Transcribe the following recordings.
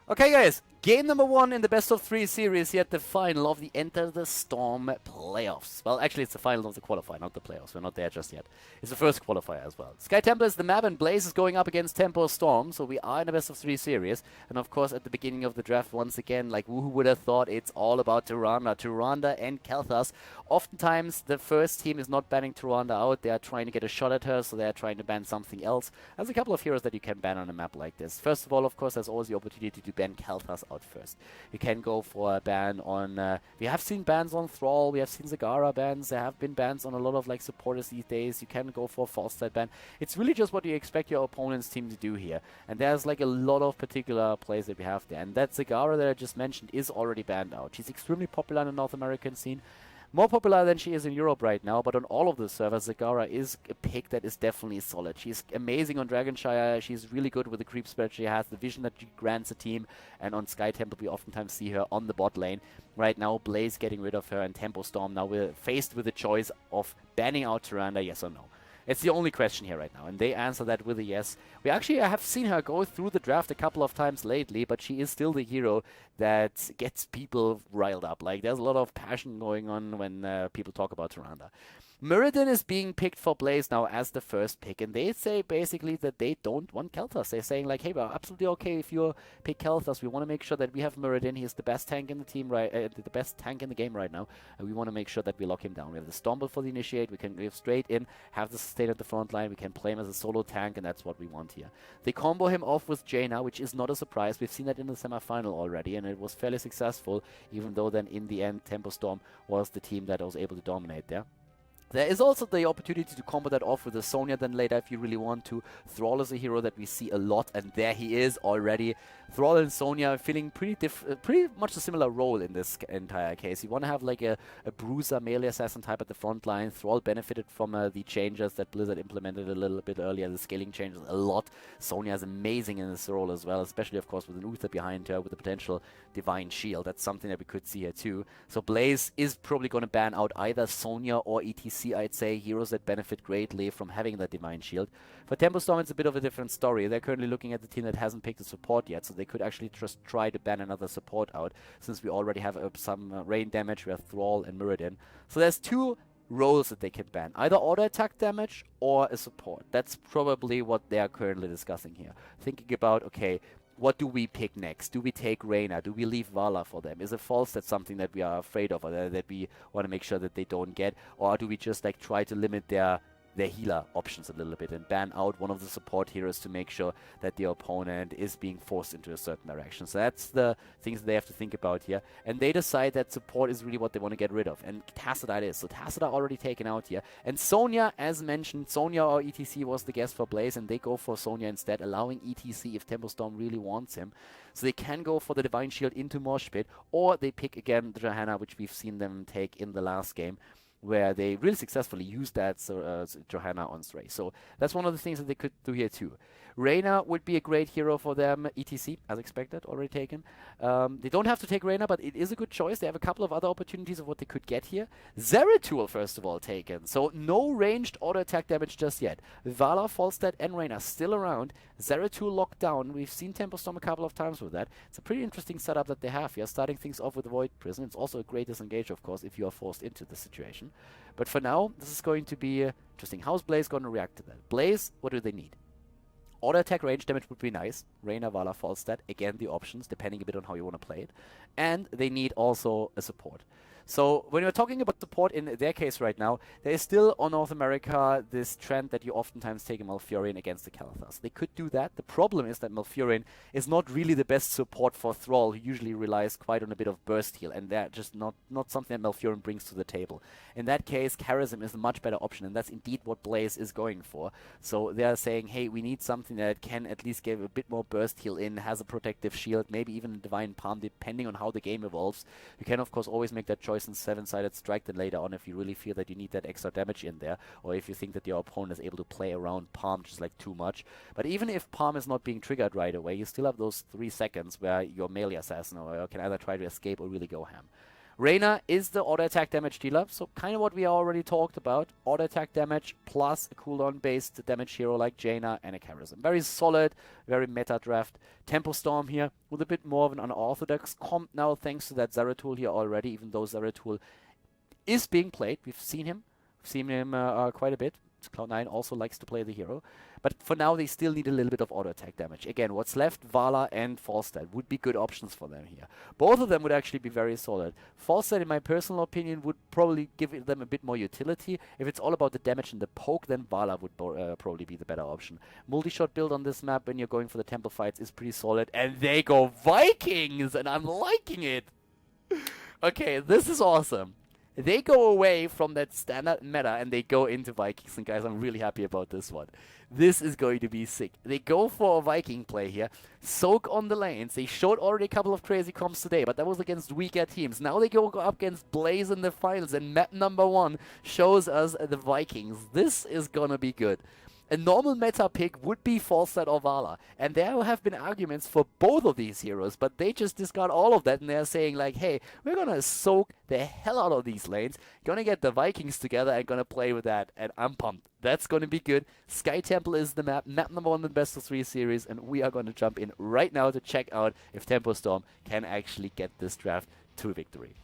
Okay, guys, game number 1 in the best of 3 series here at the final of the Enter the Storm playoffs. Well, actually, it's the final of the qualifier, not the playoffs. We're not there just yet. It's the first qualifier as well. Sky Temple is the map, and Blaze is going up against TempoStorm, so we are in the best of 3 series. And of course, at the beginning of the draft, once again, like, who would have thought it's all about Tyrande and Kalthas. Oftentimes, the first team is not banning Tyrande out. They are trying to get a shot at her, so they are trying to ban something else. There's a couple of heroes that you can ban on a map like this. First of all, of course, there's always the opportunity to ban Kalthas out first. You can go for a ban on... we have seen bans on Thrall, we have seen Zagara bans, there have been bans on a lot of like supporters these days. You can go for a false stat ban. It's really just what you expect your opponent's team to do here. And there's like a lot of particular plays that we have there. And that Zagara that I just mentioned is already banned out. She's extremely popular in the North American scene. More popular than she is in Europe right now, but on all of the servers, Zagara is a pick that is definitely solid. She's amazing on Dragonshire, she's really good with the creep spread she has, the vision that she grants a team, and on Sky Temple we oftentimes see her on the bot lane. Right now, Blaze getting rid of her, and TempoStorm now we're faced with the choice of banning out Tyrande, yes or no. It's the only question here right now, and they answer that with a yes. We actually have seen her go through the draft a couple of times lately, but she is still the hero that gets people riled up. Like, there's a lot of passion going on when people talk about Tyrande. Muradin is being picked for Blaze now as the first pick, and they say basically that they don't want Kalthas. They're saying like, hey, we're absolutely okay if you pick Kalthas. We want to make sure that we have Muradin. He's the best tank in the team the best tank in the game right now, and we want to make sure that we lock him down. We have the Stomble for the initiate. We can go straight in, have the sustain at the front line. We can play him as a solo tank, and that's what we want here. They combo him off with Jaina, which is not a surprise. We've seen that in the semifinal already, and it was fairly successful, even though then in the end TempoStorm was the team that was able to dominate there. There is also the opportunity to combo that off with a Sonya then later if you really want to. Thrall is a hero that we see a lot, and there he is already. Thrall and Sonya feeling pretty much a similar role in this entire case. You want to have like a bruiser melee assassin type at the front line. Thrall benefited from the changes that Blizzard implemented a little bit earlier, the scaling changes a lot. Sonya is amazing in this role as well, especially of course with an Uther behind her with the potential Divine Shield. That's something that we could see here too. So Blaze is probably going to ban out either Sonya or ETC, I'd say, heroes that benefit greatly from having that Divine Shield. For TempoStorm, it's a bit of a different story. They're currently looking at the team that hasn't picked a support yet, so they could actually just try to ban another support out, since we already have some rain damage. We have Thrall and Muradin. So there's two roles that they can ban, either auto attack damage or a support. That's probably what they are currently discussing here. Thinking about, okay, what do we pick next? Do we take Reyna? Do we leave Vala for them? Is it false that's something that we are afraid of, or that we want to make sure that they don't get? Or do we just like try to limit their healer options a little bit and ban out one of the support heroes to make sure that the opponent is being forced into a certain direction? So that's the things they have to think about here. And they decide that support is really what they want to get rid of. And Tassadar is. So Tassadar already taken out here. And Sonya, as mentioned, Sonya or ETC was the guess for Blaze, and they go for Sonya instead, allowing ETC if TempoStorm really wants him. So they can go for the Divine Shield into Mosh Pit, or they pick again the Johanna, which we've seen them take in the last game, where they really successfully used that Johanna on Stray. So that's one of the things that they could do here too. Reyna would be a great hero for them. ETC, as expected, already taken. They don't have to take Reyna, but it is a good choice. They have a couple of other opportunities of what they could get here. Zeratul, first of all, taken. So no ranged auto attack damage just yet. Vala, Falstad, and Reyna still around. Zeratul locked down. We've seen TempoStorm a couple of times with that. It's a pretty interesting setup that they have here, starting things off with Void Prison. It's also a great disengage, of course, if you are forced into the situation. But for now, this is going to be interesting. How's Blaze going to react to that? Blaze, what do they need? Auto attack range damage would be nice. Reyna, Vala, Falstad. Again, the options, depending a bit on how you want to play it. And they need also a support. So when you're talking about support in their case right now, there is still on North America this trend that you oftentimes take a Malfurion against the Kalthas. They could do that. The problem is that Malfurion is not really the best support for Thrall, who usually relies quite on a bit of burst heal, and that's just not something that Malfurion brings to the table. In that case, Charism is a much better option, and that's indeed what Blaze is going for. So they're saying, hey, we need something that can at least give a bit more burst heal in, has a protective shield, maybe even a Divine Palm, depending on how the game evolves. You can, of course, always make that choice in 7-sided strike then later on if you really feel that you need that extra damage in there, or if you think that your opponent is able to play around Palm just like too much. But even if Palm is not being triggered right away, you still have those 3 seconds where your melee assassin or can either try to escape or really go ham. Reyna is the auto attack damage dealer, so kind of what we already talked about. Auto attack damage plus a cooldown-based damage hero like Jaina and a charism. Very solid, very meta draft. TempoStorm here with a bit more of an unorthodox comp now, thanks to that Zeratul here already, even though Zeratul is being played. We've seen him. Quite a bit. Cloud9 also likes to play the hero. But for now, they still need a little bit of auto-attack damage. Again, what's left, Vala and Falstad would be good options for them here. Both of them would actually be very solid. Falstad, in my personal opinion, would probably give them a bit more utility. If it's all about the damage and the poke, then Vala would probably be the better option. Multi-shot build on this map when you're going for the temple fights is pretty solid. And they go Vikings! And I'm liking it! Okay, this is awesome. They go away from that standard meta and they go into Vikings. And guys, I'm really happy about this one. This is going to be sick. They go for a Viking play here. Soak on the lanes. They showed already a couple of crazy comps today, but that was against weaker teams. Now they go up against Blaze in the finals, and map number 1 shows us the Vikings. This is gonna be good. A normal meta pick would be Falstad or Vala, and there have been arguments for both of these heroes, but they just discard all of that and they're saying like, hey, we're gonna soak the hell out of these lanes, gonna get the Vikings together and gonna play with that, and I'm pumped. That's gonna be good. Sky Temple is the map number 1 in the best of 3 series, and we are gonna jump in right now to check out if TempoStorm can actually get this draft to victory.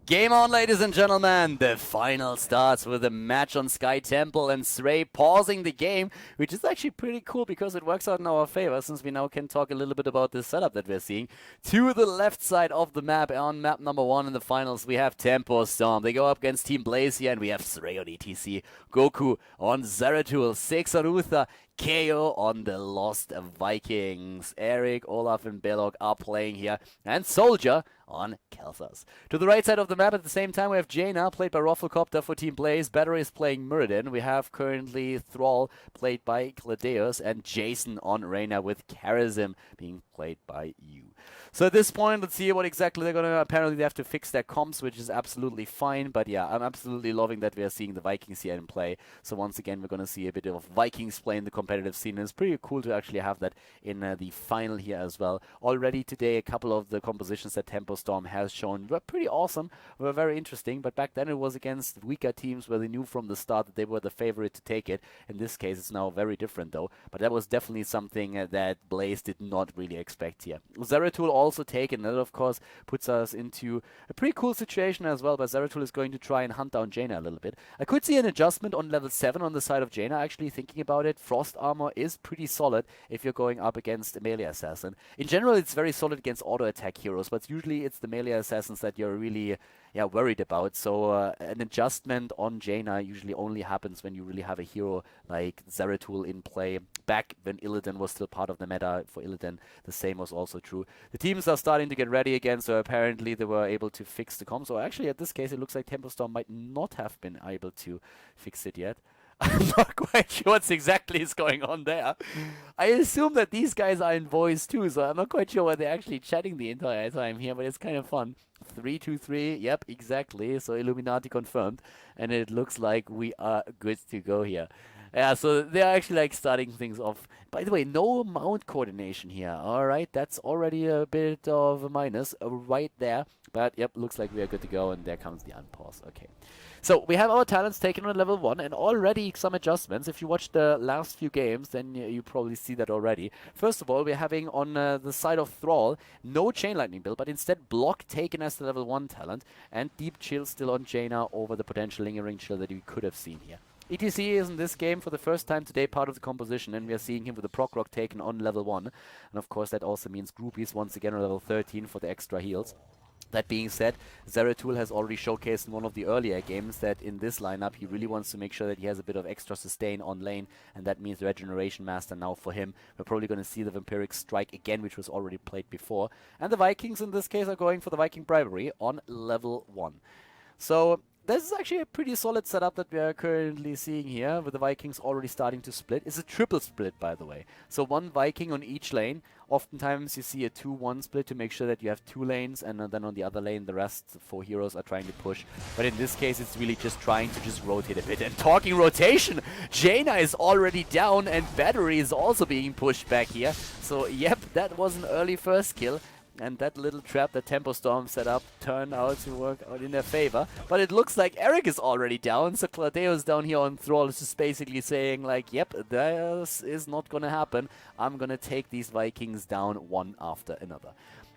Game on, ladies and gentlemen. The final starts with a match on Sky Temple and Srey pausing the game, which is actually pretty cool because it works out in our favor, since we now can talk a little bit about this setup that we're seeing. To the left side of the map, on map number 1 in the finals, we have TempoStorm. They go up against Team Blaze here, and we have Srey on ETC, Goku on Zeratul, 6 on Uther, KO on the Lost Vikings. Eric, Olaf, and Belok are playing here, and Soldier on Kelthas. To the right side of the map at the same time, we have Jaina, played by Rufflecopter for Team Blaze. Battery is playing Muradin. We have currently Thrall, played by Cladeus, and Jason on Reyna, with Charism being played by you. So at this point, let's see what exactly they're going to... Apparently, they have to fix their comps, which is absolutely fine. But yeah, I'm absolutely loving that we are seeing the Vikings here in play. So once again, we're going to see a bit of Vikings play in the competitive scene. And it's pretty cool to actually have that in the final here as well. Already today, a couple of the compositions that TempoStorm has shown were pretty awesome, were very interesting. But back then, it was against weaker teams where they knew from the start that they were the favorite to take it. In this case, it's now very different, though. But that was definitely something that Blaze did not really expect here. Zeratul also taken. That, of course, puts us into a pretty cool situation as well, but Zeratul is going to try and hunt down Jaina a little bit. I could see an adjustment on level 7 on the side of Jaina, actually, thinking about it. Frost armor is pretty solid if you're going up against a melee assassin. In general, it's very solid against auto-attack heroes, but usually it's the melee assassins that you're really worried about. So an adjustment on Jaina usually only happens when you really have a hero like Zeratul in play. Back when Illidan was still part of the meta for Illidan, the same was also true. The teams are starting to get ready again, so apparently they were able to fix the comms. So actually, at this case, it looks like TempoStorm might not have been able to fix it yet. I'm not quite sure what's exactly is going on there. I assume that these guys are in voice too, so I'm not quite sure why they're actually chatting the entire time here, but it's kind of fun. 3-2-3, yep, exactly. So Illuminati confirmed, and it looks like we are good to go here. Yeah, so they're actually like starting things off. By the way, no mount coordination here. Alright, that's already a bit of a minus right there. But yep, looks like we are good to go, and there comes the unpause. Okay. So we have our talents taken on level 1, and already some adjustments. If you watch the last few games, then you probably see that already. First of all, we're having on the side of Thrall, no Chain Lightning build, but instead Block taken as the level 1 talent, and Deep Chill still on Jaina over the potential Lingering Chill that we could have seen here. ETC is in this game for the first time today part of the composition, and we are seeing him with the proc rock taken on level 1. And of course that also means groupies once again on level 13 for the extra heals. That being said, Zeratul has already showcased in one of the earlier games that in this lineup he really wants to make sure that he has a bit of extra sustain on lane, and that means Regeneration Master now for him. We're probably going to see the Vampiric Strike again, which was already played before. And the Vikings in this case are going for the Viking Bribery on level 1. So this is actually a pretty solid setup that we are currently seeing here, with the Vikings already starting to split. It's a triple split, by the way. So one Viking on each lane. Oftentimes you see a 2-1 split to make sure that you have 2 lanes, and then on the other lane the rest 4 heroes are trying to push. But in this case it's really just trying to just rotate a bit. And talking rotation, Jaina is already down, and Battery is also being pushed back here. So yep, that was an early first kill. And that little trap that TempoStorm set up turned out to work out in their favor. But it looks like Eric is already down, so Claudeo's down here on Thrall is just basically saying like, yep, this is not gonna happen. I'm gonna take these Vikings down one after another.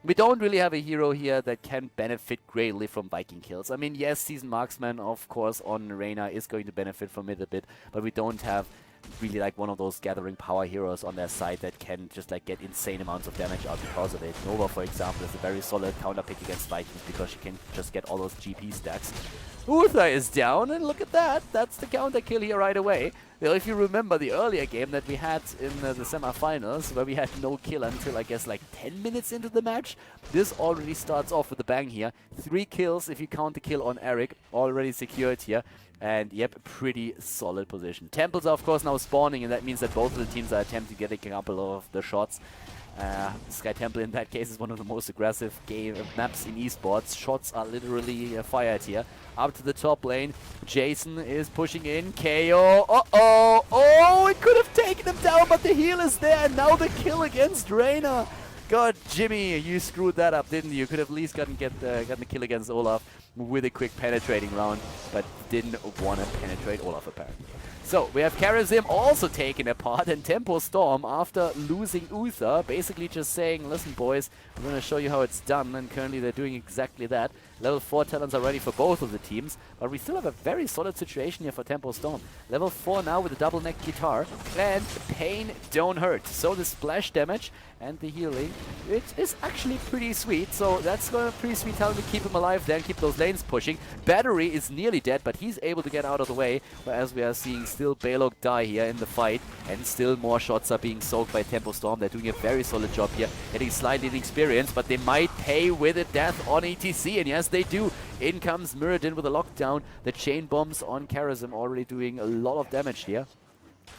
We don't really have a hero here that can benefit greatly from Viking kills. I mean, yes, Seasoned Marksman, of course, on Reyna is going to benefit from it a bit, but we don't have really like one of those gathering power heroes on their side that can just like get insane amounts of damage out because of it. Nova, for example, is a very solid counter pick against Vikings because she can just get all those GP stacks. Uther is down, and look at that. That's the counter kill here right away. Well, if you remember the earlier game that we had in the semifinals, where we had no kill until, I guess, like 10 minutes into the match, this already starts off with a bang here. 3 kills if you count the kill on Eric, already secured here. And, yep, pretty solid position. Temples are, of course, now spawning, and that means that both of the teams are attempting to get a couple of the shots. Sky Temple, in that case, is one of the most aggressive maps in esports. Shots are literally fired here. Up to the top lane, Jason is pushing in. KO, uh-oh, oh, it could have taken him down, but the heal is there, and now the kill against Reyna. God, Jimmy, you screwed that up, didn't you? You could have at least gotten the kill against Olaf with a quick penetrating round, but didn't want to penetrate Olaf, apparently. So, we have Karazim also taken apart, and TempoStorm, after losing Uther, basically just saying, listen boys, I'm going to show you how it's done, and currently they're doing exactly that. Level 4 talents are ready for both of the teams, but we still have a very solid situation here for TempoStorm. Level 4 now with a double neck guitar, and pain don't hurt. So the splash damage and the healing, it is actually pretty sweet, so that's going to be pretty sweet talent to keep him alive there and keep those lanes pushing. Battery is nearly dead, but he's able to get out of the way, whereas we are seeing still Balog die here in the fight, and still more shots are being soaked by TempoStorm. They're doing a very solid job here, getting slightly inexperienced, but they might pay with a death on ETC, and yes, they do. In comes Muradin with a lockdown. The chain bombs on Karazim already doing a lot of damage here.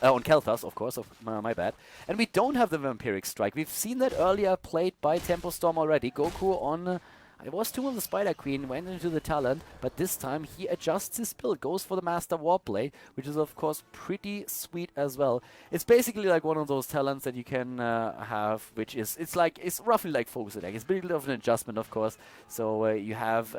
On Kel'Thas, of course, my bad. And we don't have the Vampiric Strike. We've seen that earlier played by TempoStorm already. Goku on... it was Tomb of the Spider Queen, went into the talent, but this time he adjusts his build, goes for the Master Warblade, which is of course pretty sweet as well. It's basically like one of those talents that you can have, which is, it's roughly like Focus Attack. It's a bit of an adjustment, of course, so you have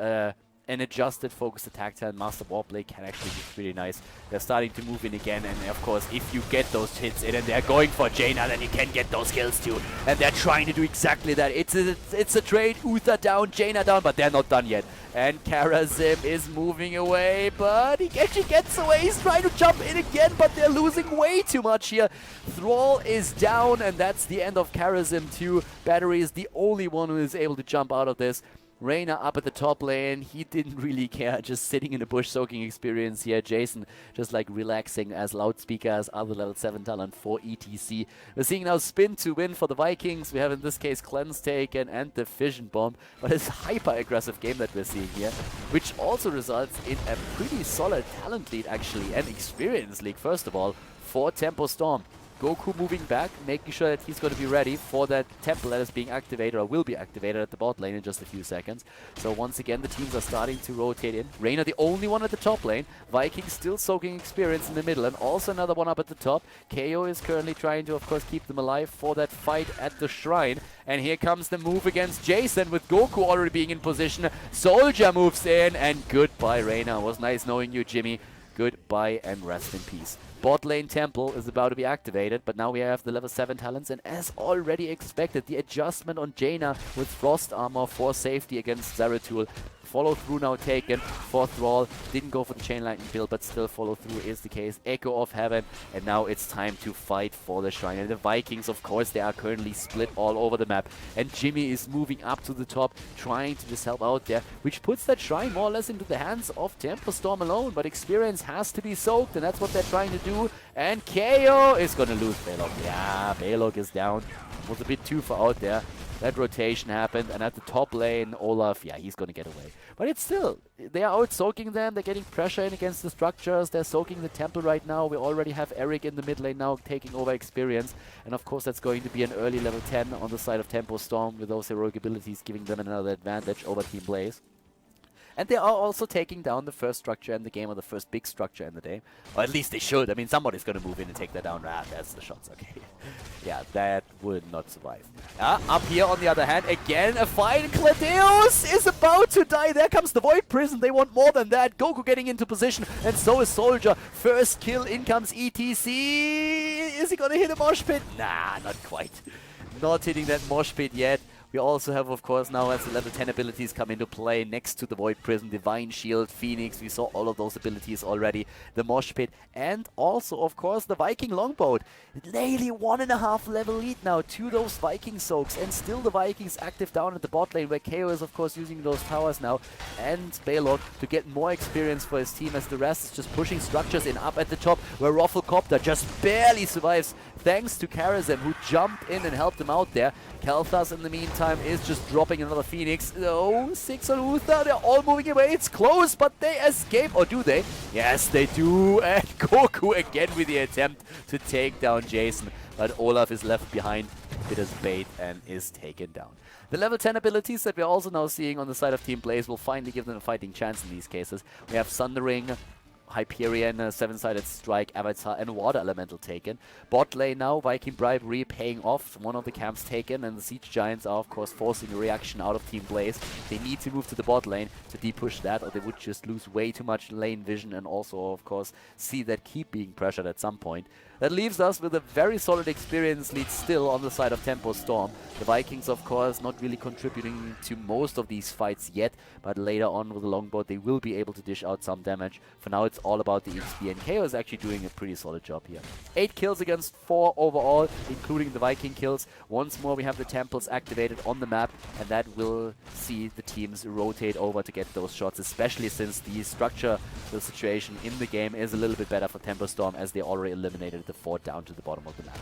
an adjusted focus attack talent. Master Warblade can actually be pretty nice. They're starting to move in again, and of course, if you get those hits in and they're going for Jaina, then you can get those kills too. And they're trying to do exactly that. It's a trade. Uther down, Jaina down, but they're not done yet. And Karazim is moving away, but he actually gets away. He's trying to jump in again, but they're losing way too much here. Thrall is down, and that's the end of Karazim too. Battery is the only one who is able to jump out of this. Reyna up at the top lane, he didn't really care, just sitting in a bush soaking experience here. Jason just like relaxing as loudspeaker as other level 7 talent for ETC. We're seeing now Spin to win for the Vikings. We have in this case Cleanse taken and the Fission Bomb, but it's a hyper aggressive game that we're seeing here, which also results in a pretty solid talent lead actually, and experience league first of all for TempoStorm. Goku moving back, making sure that he's going to be ready for that temple that is being activated, or will be activated at the bot lane in just a few seconds. So once again, the teams are starting to rotate in. Reyna the only one at the top lane. Vikings still soaking experience in the middle, and also another one up at the top. KO is currently trying to, of course, keep them alive for that fight at the shrine. And here comes the move against Jason, with Goku already being in position. Soldier moves in, and goodbye, Reyna. It was nice knowing you, Jimmy. Goodbye and rest in peace. Bot lane Temple is about to be activated, but now we have the level 7 talents, and as already expected, the adjustment on Jaina with Frost Armor for safety against Zeratul. Follow through now taken for Thrall. Didn't go for the chain lightning build, but still follow through is the case. Echo of Heaven, and now it's time to fight for the shrine. And the Vikings, of course, they are currently split all over the map, and Jimmy is moving up to the top, trying to just help out there, which puts that shrine more or less into the hands of TempoStorm alone, but experience has to be soaked, and that's what they're trying to do. And KO is gonna lose Balog. Yeah, Balog is down. Was a bit too far out there. That rotation happened, and at the top lane, Olaf, yeah, he's going to get away. But it's still, they are out-soaking them, they're getting pressure in against the structures, they're soaking the temple right now. We already have Eric in the mid lane now taking over experience, and of course that's going to be an early level 10 on the side of TempoStorm with those heroic abilities giving them another advantage over Team Blaze. And they are also taking down the first structure in the game, or the first big structure in the day. Or at least they should. I mean, somebody's going to move in and take that down. Ah, that's the shots, okay. Yeah, that would not survive. Up here, on the other hand, again, a fight. Gladius is about to die. There comes the Void Prison. They want more than that. Goku getting into position, and so is Soldier. First kill, in comes ETC. Is he going to hit a mosh pit? Nah, not quite. Not hitting that mosh pit yet. We also have, of course, now as the level 10 abilities come into play next to the Void Prison, Divine Shield, Phoenix. We saw all of those abilities already. The Mosh Pit, and also, of course, the Viking Longboat. Nearly 1.5 level lead now to those Viking Soaks, and still the Vikings active down at the bot lane, where KO is, of course, using those towers now, and Balog to get more experience for his team, as the rest is just pushing structures in up at the top, where Rufflecopter just barely survives thanks to Karazem, who jumped in and helped him out there. Kalthas, in the meantime, is just dropping another Phoenix. Oh, 6 on Uther. They're all moving away. It's close, but they escape. Or do they? Yes, they do. And Goku again with the attempt to take down Jason. But Olaf is left behind, bit as bait, and is taken down. The level 10 abilities that we're also now seeing on the side of Team Blaze will finally give them a fighting chance in these cases. We have Sundering, Hyperion, 7-sided Strike, Avatar, and Water Elemental taken. Bot lane now, Viking Bribery paying off. One of the camps taken, and the Siege Giants are, of course, forcing a reaction out of Team Blaze. They need to move to the bot lane to depush that, or they would just lose way too much lane vision, and also, of course, see that keep being pressured at some point. That leaves us with a very solid experience lead still on the side of TempoStorm. The Vikings, of course, not really contributing to most of these fights yet, but later on with the Longboat, they will be able to dish out some damage. For now, it's all about the XP, and KO is actually doing a pretty solid job here. 8 kills against 4 overall, including the Viking kills. Once more, we have the temples activated on the map, and that will see the teams rotate over to get those shots, especially since the structure, the situation in the game is a little bit better for TempoStorm, as they already eliminated the fort down to the bottom of the map.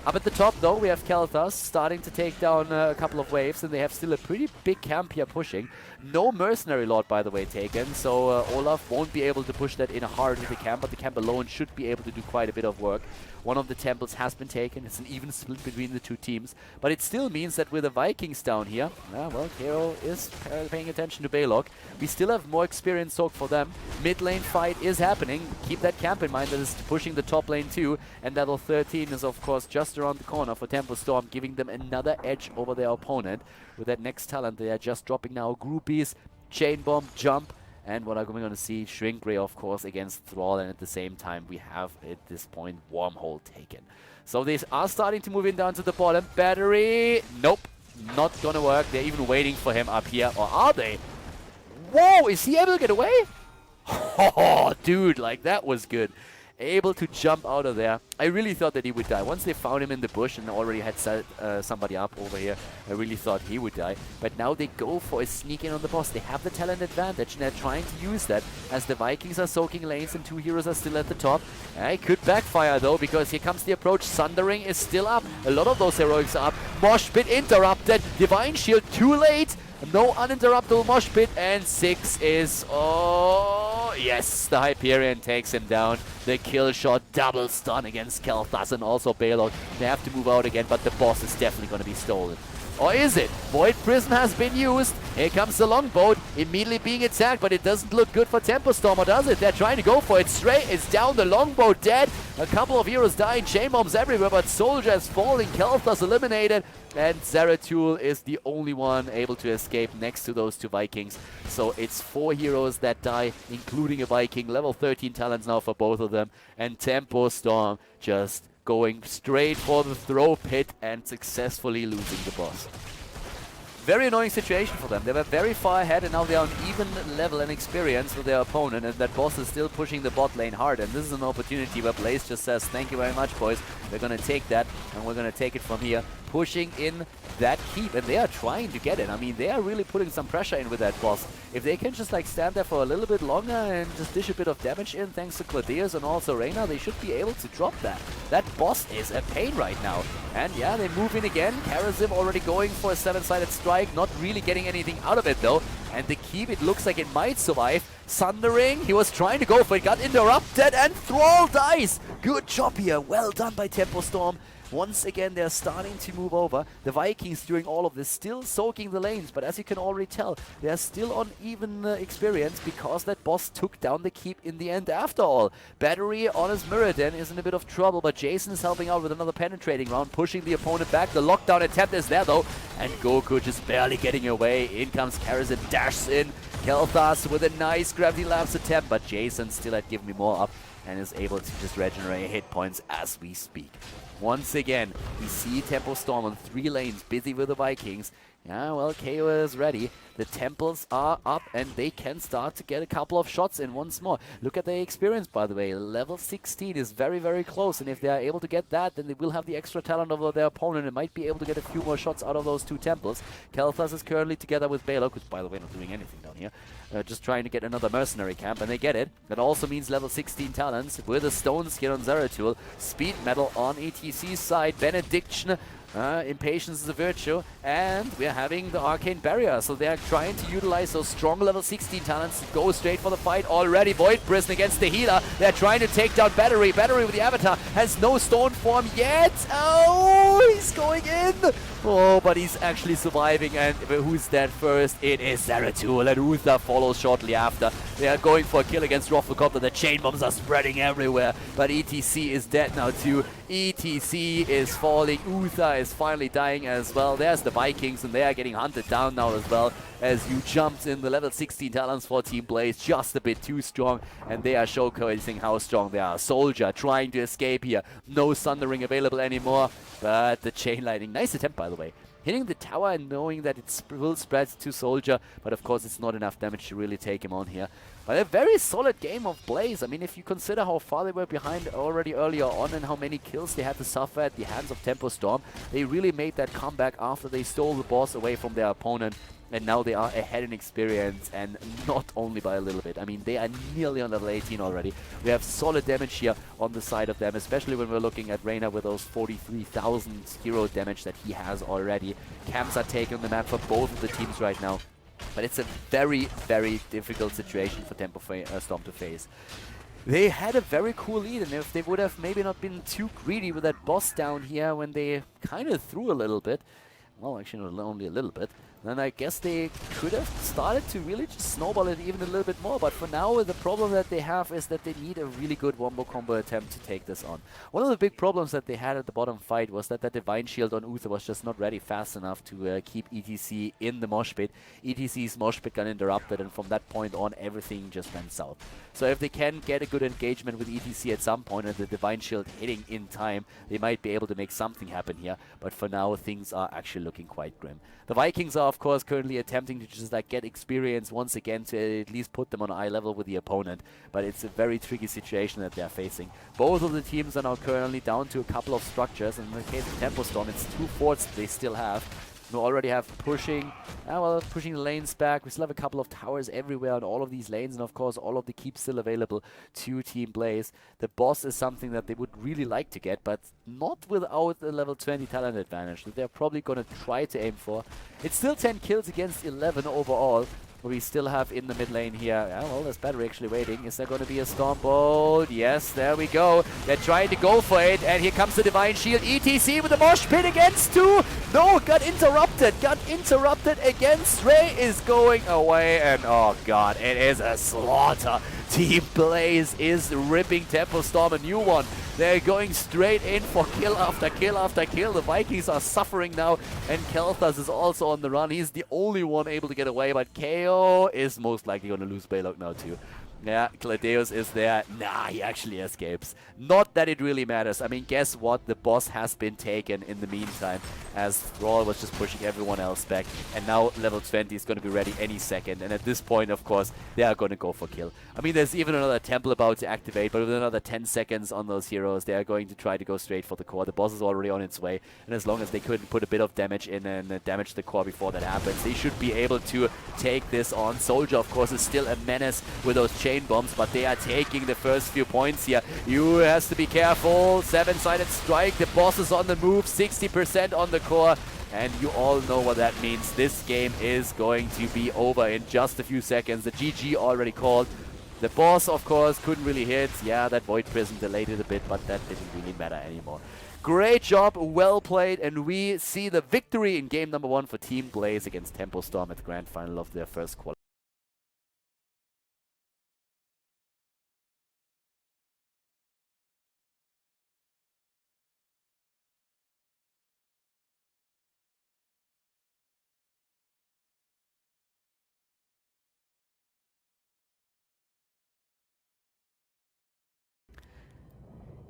Up at the top, though, we have Kalthas starting to take down a couple of waves, and they have still a pretty big camp here pushing. No Mercenary Lord, by the way, taken, so Olaf won't be able to push that in hard with the camp, but the camp alone should be able to do quite a bit of work. One of the temples has been taken. It's an even split between the two teams, but it still means that with the Vikings down here, well, Kero is paying attention to Balog. We still have more experience soak for them. Mid lane fight is happening. Keep that camp in mind that is pushing the top lane too, and level 13 is, of course, just around the corner for TempoStorm, giving them another edge over their opponent. With that next talent, they are just dropping now Groupies, Chain Bomb, Jump, and what are we going to see? Shrink Ray, of course, against Thrall, and at the same time we have, at this point, Wormhole taken. So they are starting to move in down to the bottom. Battery, nope, not going to work. They're even waiting for him up here, or are they? Whoa, is he able to get away? Oh, dude, like that was good. Able to jump out of there. I really thought that he would die. Once they found him in the bush and already had set somebody up over here, I really thought he would die. But now they go for a sneak in on the boss. They have the talent advantage, and they're trying to use that as the Vikings are soaking lanes and 2 heroes are still at the top. It could backfire though, because here comes the approach. Sundering is still up. A lot of those heroics are up. Mosh Pit interrupted. Divine Shield too late. No uninterruptible Mosh Pit, and 6 is... Oh, yes, the Hyperion takes him down. The kill shot, double stun against Kalthas and also Balog. They have to move out again, but the boss is definitely going to be stolen. Or is it? Void Prison has been used. Here comes the Longboat, immediately being attacked, but it doesn't look good for TempoStorm, or does it? They're trying to go for it straight. It's down, the Longboat dead. A couple of heroes dying, chain bombs everywhere, but Soldier is falling. Kalthas eliminated, and Zeratul is the only one able to escape next to those 2 Vikings. So it's 4 heroes that die, including a Viking. Level 13 talents now for both of them, and TempoStorm just going straight for the throw pit and successfully losing the boss. Very annoying situation for them. They were very far ahead, and now they are on even level and experience with their opponent, and that boss is still pushing the bot lane hard. And this is an opportunity where Blaze just says, thank you very much, boys. We're going to take that, and we're going to take it from here, pushing in that keep, and they are trying to get it. I mean, they are really putting some pressure in with that boss. If they can just like stand there for a little bit longer and just dish a bit of damage in, thanks to Gladius and also Reyna, they should be able to drop that. That boss is a pain right now. And yeah, they move in again. Karazim already going for a 7-sided strike, not really getting anything out of it though. And the keep, it looks like it might survive. Sundering, he was trying to go for it, got interrupted, and Thrall dies. Good job here, well done by TempoStorm. Once again, they're starting to move over. The Vikings, during all of this, still soaking the lanes, but as you can already tell, they're still on even experience because that boss took down the keep in the end after all. Battery on his Mirrodin is in a bit of trouble, but Jason is helping out with another penetrating round, pushing the opponent back. The lockdown attempt is there though, and Goku just barely getting away. In comes Karazin, dashes in. Khaldor with a nice gravity lapse attempt, but Jason still had given me more up and is able to just regenerate hit points as we speak. Once again, we see TempoStorm on 3 lanes, busy with the Vikings. Yeah, well, KO is ready. The temples are up and they can start to get a couple of shots in once more. Look at their experience, by the way. Level 16 is very, very close, and if they are able to get that, then they will have the extra talent over their opponent and might be able to get a few more shots out of those 2 temples. Khaldor is currently together with Balok, who's, by the way, not doing anything down here. Just trying to get another mercenary camp, and they get it. That also means level 16 talents with the stones here on Zeratul. Speed metal on ETC's side. Benediction. Impatience is a virtue, and we're having the Arcane Barrier, so they're trying to utilize those strong level 16 talents to go straight for the fight already. Void Prison against the healer. They're trying to take down Battery. Battery with the Avatar has no stone form yet. Oh, he's going in. Oh, but he's actually surviving, and who's dead first? It is Zeratul, and Uther follows shortly after. They are going for a kill against Rufflecopter. The chain bombs are spreading everywhere, but ETC is dead now too. ETC is falling. Uther is finally dying as well. There's the Vikings, and they are getting hunted down now as well, as you jumped in the level 16 talents for Team Blaze, just a bit too strong, and they are showcasing how strong they are. Soldier trying to escape here. No Sundering available anymore, but the chain lightning, nice attempt by the way. Hitting the tower and knowing that it will spread to Soldier, but of course it's not enough damage to really take him on here. But a very solid game of Blaze. I mean, if you consider how far they were behind already earlier on and how many kills they had to suffer at the hands of TempoStorm, they really made that comeback after they stole the boss away from their opponent. And now they are ahead in experience, and not only by a little bit. I mean, they are nearly on level 18 already. We have solid damage here on the side of them, especially when we're looking at Reyna with those 43,000 hero damage that he has already. Camps are taking the map for both of the teams right now. But it's a very, very difficult situation for TempoStorm to face. They had a very cool lead, and if they would have maybe not been too greedy with that boss down here when they kind of threw a little bit, well, actually not only a little bit, then I guess they could have started to really just snowball it even a little bit more. But for now, the problem that they have is that they need a really good wombo combo attempt to take this on. One of the big problems that they had at the bottom fight was that Divine Shield on Uther was just not ready fast enough to keep ETC in the mosh pit. ETC's mosh pit got interrupted, and from that point on, everything just went south. So if they can get a good engagement with ETC at some point and the Divine Shield hitting in time, they might be able to make something happen here. But for now, things are actually looking quite grim. The Vikings are, of course, currently attempting to just like get experience once again to at least put them on eye level with the opponent. But it's a very tricky situation that they're facing. Both of the teams are now currently down to a couple of structures. And in the case of TempoStorm, it's 2 forts they still have. We already have pushing the lanes back. We still have a couple of towers everywhere on all of these lanes, and of course all of the keeps still available to Team Blaze. The boss is something that they would really like to get, but not without a level 20 talent advantage that they're probably going to try to aim for. It's still 10 kills against 11 overall. We still have in the mid lane here. Yeah, well, there's Battery actually waiting. Is there going to be a Storm Bolt? Yes, there we go. They're trying to go for it, and here comes the Divine Shield. ETC with the mosh pit against 2. No, got interrupted. Got interrupted against Ray is going away, and oh god, it is a slaughter. Team Blaze is ripping TempoStorm a new one. They're going straight in for kill after kill after kill. The Vikings are suffering now, and Khaldor is also on the run. He's the only one able to get away, but KO is most likely going to lose Balok now too. Yeah, Cladeus is there. Nah, he actually escapes. Not that it really matters. I mean, guess what? The boss has been taken in the meantime, as Thrall was just pushing everyone else back. And now level 20 is going to be ready any second. And at this point, of course, they are going to go for kill. I mean, there's even another temple about to activate, but with another 10 seconds on those heroes, they are going to try to go straight for the core. The boss is already on its way. And as long as they couldn't put a bit of damage in and damage the core before that happens, they should be able to take this on. Soldier, of course, is still a menace with those chain bombs, but they are taking the first few points here. You has to be careful. 7-sided strike. The boss is on the move. 60% on the core. And you all know what that means. This game is going to be over in just a few seconds. The GG already called. The boss, of course, couldn't really hit. Yeah, that Void Prison delayed it a bit, but that didn't really matter anymore. Great job, well played, and we see the victory in game number 1 for Team Blaze against TempoStorm at the grand final of their first qualifier.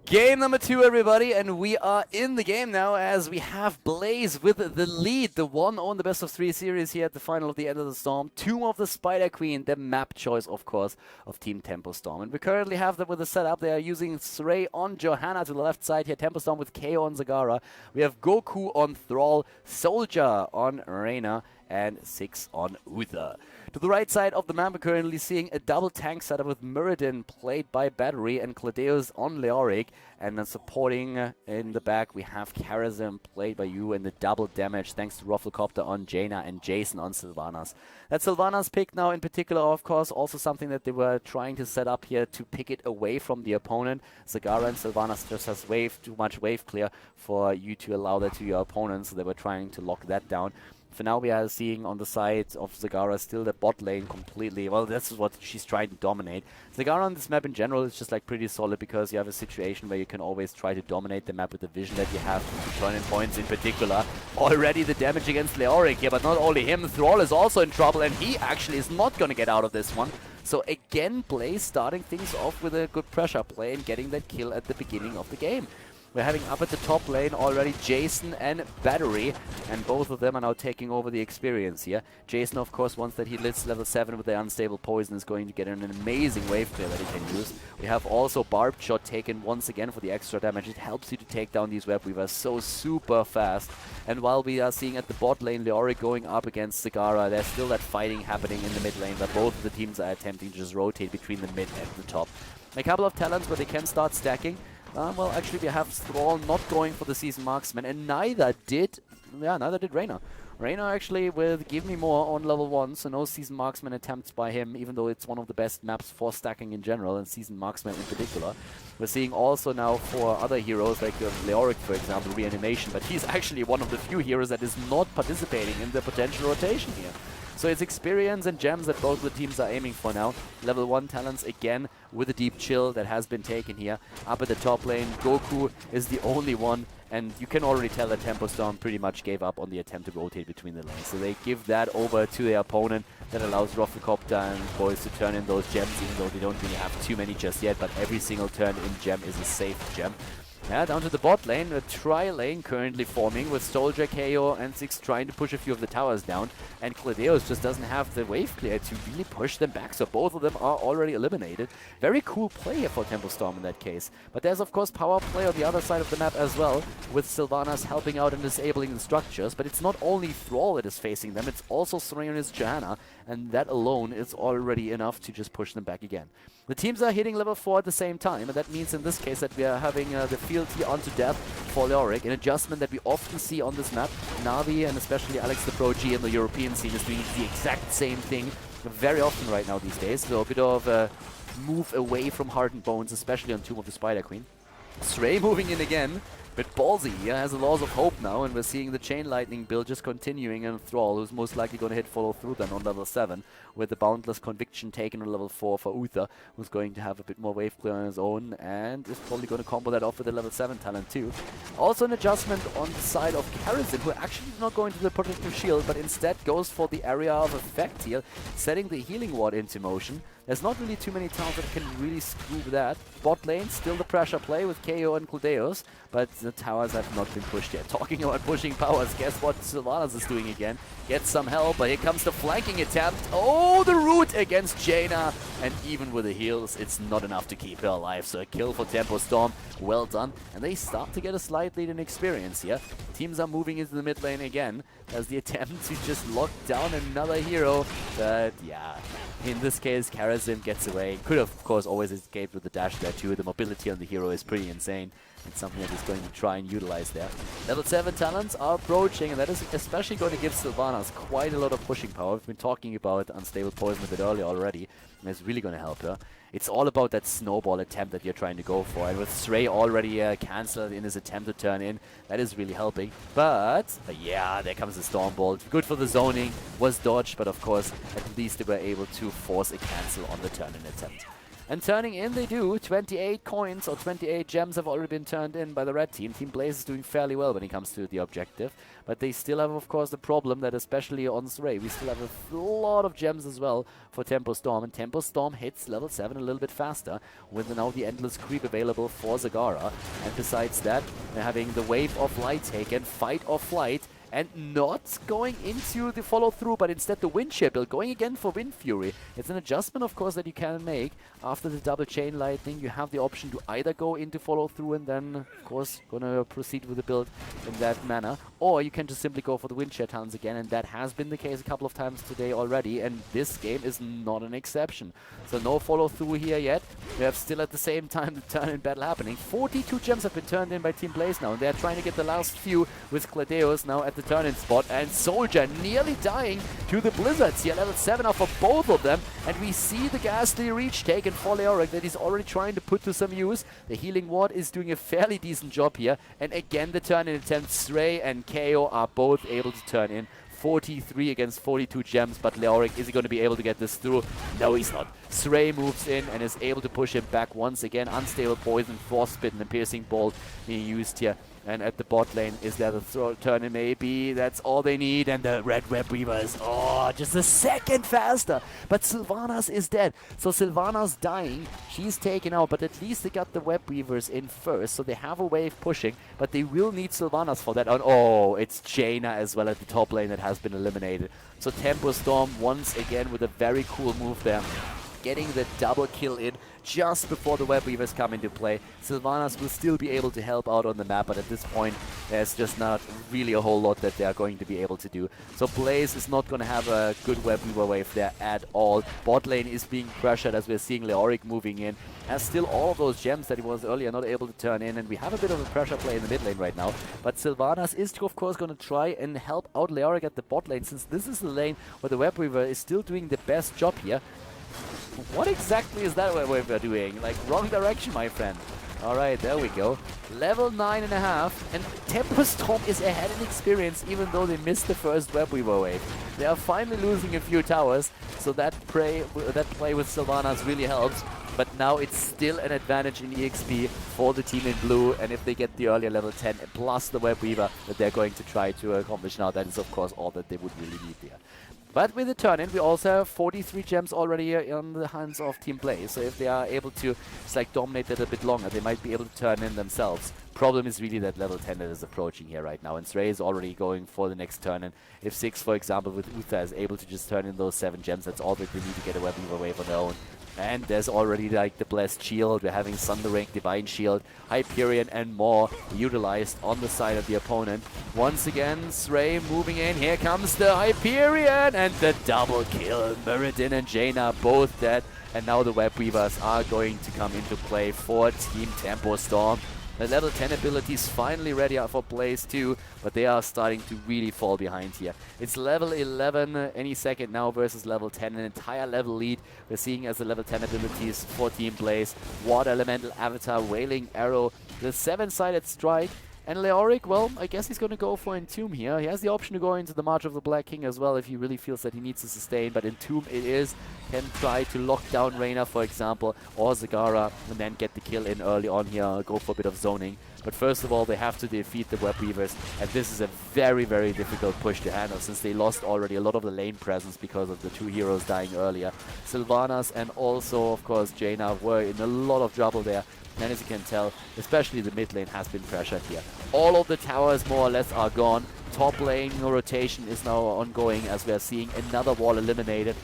Game number 2, everybody, and we are in the game now as we have Blaze with the lead, the 1-0 the best of 3 series here at the final of the Enter the Storm. Tomb of the Spider Queen, the map choice, of course, of Team TempoStorm. And we currently have them with the setup. They are using Srey on Johanna to the left side here, TempoStorm with KO on Zagara. We have Goku on Thrall, Soldier on Reyna, and 6 on Uther. To the right side of the map, we're currently seeing a double tank setup with Muradin played by Battery and Cladeus on Leoric. And then supporting in the back, we have Karazim played by you and the double damage thanks to Rufflecopter on Jaina and Jason on Sylvanas. That Sylvanas pick now in particular, of course, also something that they were trying to set up here to pick it away from the opponent. Zagara and Sylvanas just has too much wave clear for you to allow that to your opponent, so they were trying to lock that down. For now, we are seeing on the side of Zagara still the bot lane completely. Well, that's what she's trying to dominate. Zagara on this map in general is just like pretty solid because you have a situation where you can always try to dominate the map with the vision that you have to turn in points in particular. Already the damage against Leoric here, but not only him, Thrall is also in trouble and he actually is not going to get out of this one. So again, Blaze starting things off with a good pressure play and getting that kill at the beginning of the game. We're having up at the top lane already Jason and Battery, and both of them are now taking over the experience here. Jason, of course, once that he hits level 7 with the Unstable Poison, is going to get an amazing wave clear that he can use. We have also Barbed Shot taken once again for the extra damage. It helps you to take down these Web Weavers so super fast. And while we are seeing at the bot lane Leoric going up against Zagara, there's still that fighting happening in the mid lane where both of the teams are attempting to just rotate between the mid and the top. A couple of talents where they can start stacking. Well, actually, we have Thrall not going for the Season Marksman, and neither did Reyna. Reyna actually with Give Me More on level 1, so no Season Marksman attempts by him, even though it's one of the best maps for stacking in general, and Season Marksman in particular. We're seeing also now for other heroes, like Leoric, for example, Reanimation, but he's actually one of the few heroes that is not participating in the potential rotation here. So it's experience and gems that both the teams are aiming for now. Level 1 talents again with a deep chill that has been taken here. Up at the top lane, Goku is the only one, and you can already tell that TempoStorm pretty much gave up on the attempt to rotate between the lanes. So they give that over to their opponent. That allows Rufflecopter and boys to turn in those gems, even though they don't really have too many just yet, but every single turn in gem is a safe gem. Yeah, down to the bot lane, a tri-lane currently forming with Soldier, KO, and 6 trying to push a few of the towers down. And Cladeus just doesn't have the wave clear to really push them back, so both of them are already eliminated. Very cool play here for TempoStorm in that case. But there's of course power play on the other side of the map as well, with Sylvanas helping out and disabling the structures. But it's not only Thrall that is facing them, it's also Srey and his Johanna, and that alone is already enough to just push them back again. The teams are hitting level 4 at the same time, and that means in this case that we are having the fealty onto death for Leoric, an adjustment that we often see on this map. Navi and especially Alex the Pro G in the European scene is doing the exact same thing very often right now these days. So a bit of a move away from Heart and Bones, especially on Tomb of the Spider Queen. Srey moving in again. But ballsy here has a Laws of Hope now, and we're seeing the Chain Lightning build just continuing, and Thrall, who's most likely going to hit follow through then on level 7, with the Boundless Conviction taken on level 4 for Uther, who's going to have a bit more wave clear on his own, and is probably going to combo that off with a level 7 talent too. Also an adjustment on the side of Karazim, who actually is not going to the Protective Shield, but instead goes for the area of effect here, setting the Healing Ward into motion. There's not really too many towns that can really screw that. Bot lane, still the pressure play with KO and Cladeus, but the towers have not been pushed yet. Talking about pushing powers, guess what Sylvanas is doing again? Gets some help, but here comes the flanking attempt. Oh, the root against Jaina, and even with the heals, it's not enough to keep her alive. So a kill for TempoStorm, well done. And they start to get a slight lead in experience here. Teams are moving into the mid lane again as the attempt to just lock down another hero. But yeah, in this case, Karazim gets away. Could have, of course, always escaped with the dash there too. The mobility on the hero is pretty insane. It's something that he's going to try and utilize there. Level 7 talents are approaching, and that is especially going to give Sylvanas quite a lot of pushing power. We've been talking about Unstable Poison a bit earlier already, and it's really going to help her. It's all about that snowball attempt that you're trying to go for, and with Stray already cancelled in his attempt to turn in, that is really helping. But yeah, there comes the Storm Bolt. Good for the zoning, was dodged, but of course, at least they were able to force a cancel on the turn-in attempt. And turning in they do. 28 coins or 28 gems have already been turned in by the red team. Team Blaze is doing fairly well when it comes to the objective. But they still have, of course, the problem that especially on Stray, we still have a lot of gems as well for TempoStorm. And TempoStorm hits level 7 a little bit faster with now the Endless Creep available for Zagara. And besides that, they're having the Wave of Light taken, Fight or Flight, and not going into the follow-through, but instead the Wind Shear build, going again for Wind Fury. It's an adjustment, of course, that you can make. After the double Chain Lightning, you have the option to either go into follow-through and then, of course, gonna proceed with the build in that manner, or you can just simply go for the Wind Shear talents again, and that has been the case a couple of times today already, and this game is not an exception. So no follow-through here yet. We have still at the same time the turn-in battle happening. 42 gems have been turned in by Team Blaze now, and they're trying to get the last few with Cladeus now at the turn-in spot, and Soldier nearly dying to the Blizzards here. Level 7 up for both of them, and we see the Ghastly Reach taken for Leoric that he's already trying to put to some use. The Healing Ward is doing a fairly decent job here, and again the turn-in attempt. Stray and KO are both able to turn in. 43 against 42 gems, but Leoric, is he going to be able to get this through? No, he's not. Stray moves in and is able to push him back once again. Unstable Poison, Frostbitten, and Piercing Bolt being used here. And at the bot lane, is there the turn-in? Maybe that's all they need. And the Red Web Weavers, oh, just a second faster. But Sylvanas is dead. So Sylvanas dying, she's taken out, but at least they got the Web Weavers in first. So they have a wave pushing, but they will need Sylvanas for that. And oh, it's Jaina as well at the top lane that has been eliminated. So TempoStorm once again with a very cool move there, getting the double kill in just before the Web Weavers come into play. Sylvanas will still be able to help out on the map, but at this point, there's just not really a whole lot that they are going to be able to do. So Blaze is not going to have a good Web Weaver wave there at all. Bot lane is being pressured as we're seeing Leoric moving in. Has still all of those gems that he was earlier not able to turn in, and we have a bit of a pressure play in the mid lane right now. But Sylvanas is, of course, going to try and help out Leoric at the bot lane, since this is the lane where the Web Weaver is still doing the best job here. What exactly is that what we're doing? Like, wrong direction, my friend. Alright, there we go. Level 9.5, and TempoStorm is ahead in experience, even though they missed the first Web Weaver wave. They are finally losing a few towers, so that play with Sylvanas really helps. But now it's still an advantage in EXP for the team in blue, and if they get the earlier level 10 plus the Web Weaver that they're going to try to accomplish now, that is of course all that they would really need there. But with the turn-in, we also have 43 gems already on the hands of Team Blaze. So if they are able to just like dominate that a bit longer, they might be able to turn in themselves. Problem is really that level 10 that is approaching here right now. And Stray is already going for the next turn-in. If 6, for example, with Uther is able to just turn in those 7 gems, that's all that they need to get a Web Weaver wave on their own. And there's already like the Blessed Shield, we're having Thundering, Divine Shield, Hyperion and more utilized on the side of the opponent. Once again, Stray moving in, here comes the Hyperion and the double kill. Muradin and Jaina both dead, and now the Web Weavers are going to come into play for Team TempoStorm. The level 10 abilities finally ready for Blaze too, but they are starting to really fall behind here. It's level 11 any second now versus level 10, an entire level lead we're seeing as the level 10 abilities for Team Blaze. Water Elemental Avatar, Wailing Arrow, the 7-sided Strike, and Leoric, well, I guess he's going to go for Entomb here. He has the option to go into the March of the Black King as well if he really feels that he needs to sustain, but Entomb it is. Can try to lock down Reyna, for example, or Zagara, and then get the kill in early on here, go for a bit of zoning. But first of all, they have to defeat the Web Weavers, and this is a very, very difficult push to handle since they lost already a lot of the lane presence because of the 2 heroes dying earlier. Sylvanas and also, of course, Jaina were in a lot of trouble there. And as you can tell, especially the mid lane has been pressured here. All of the towers more or less are gone. Top lane rotation is now ongoing as we are seeing another wall eliminated.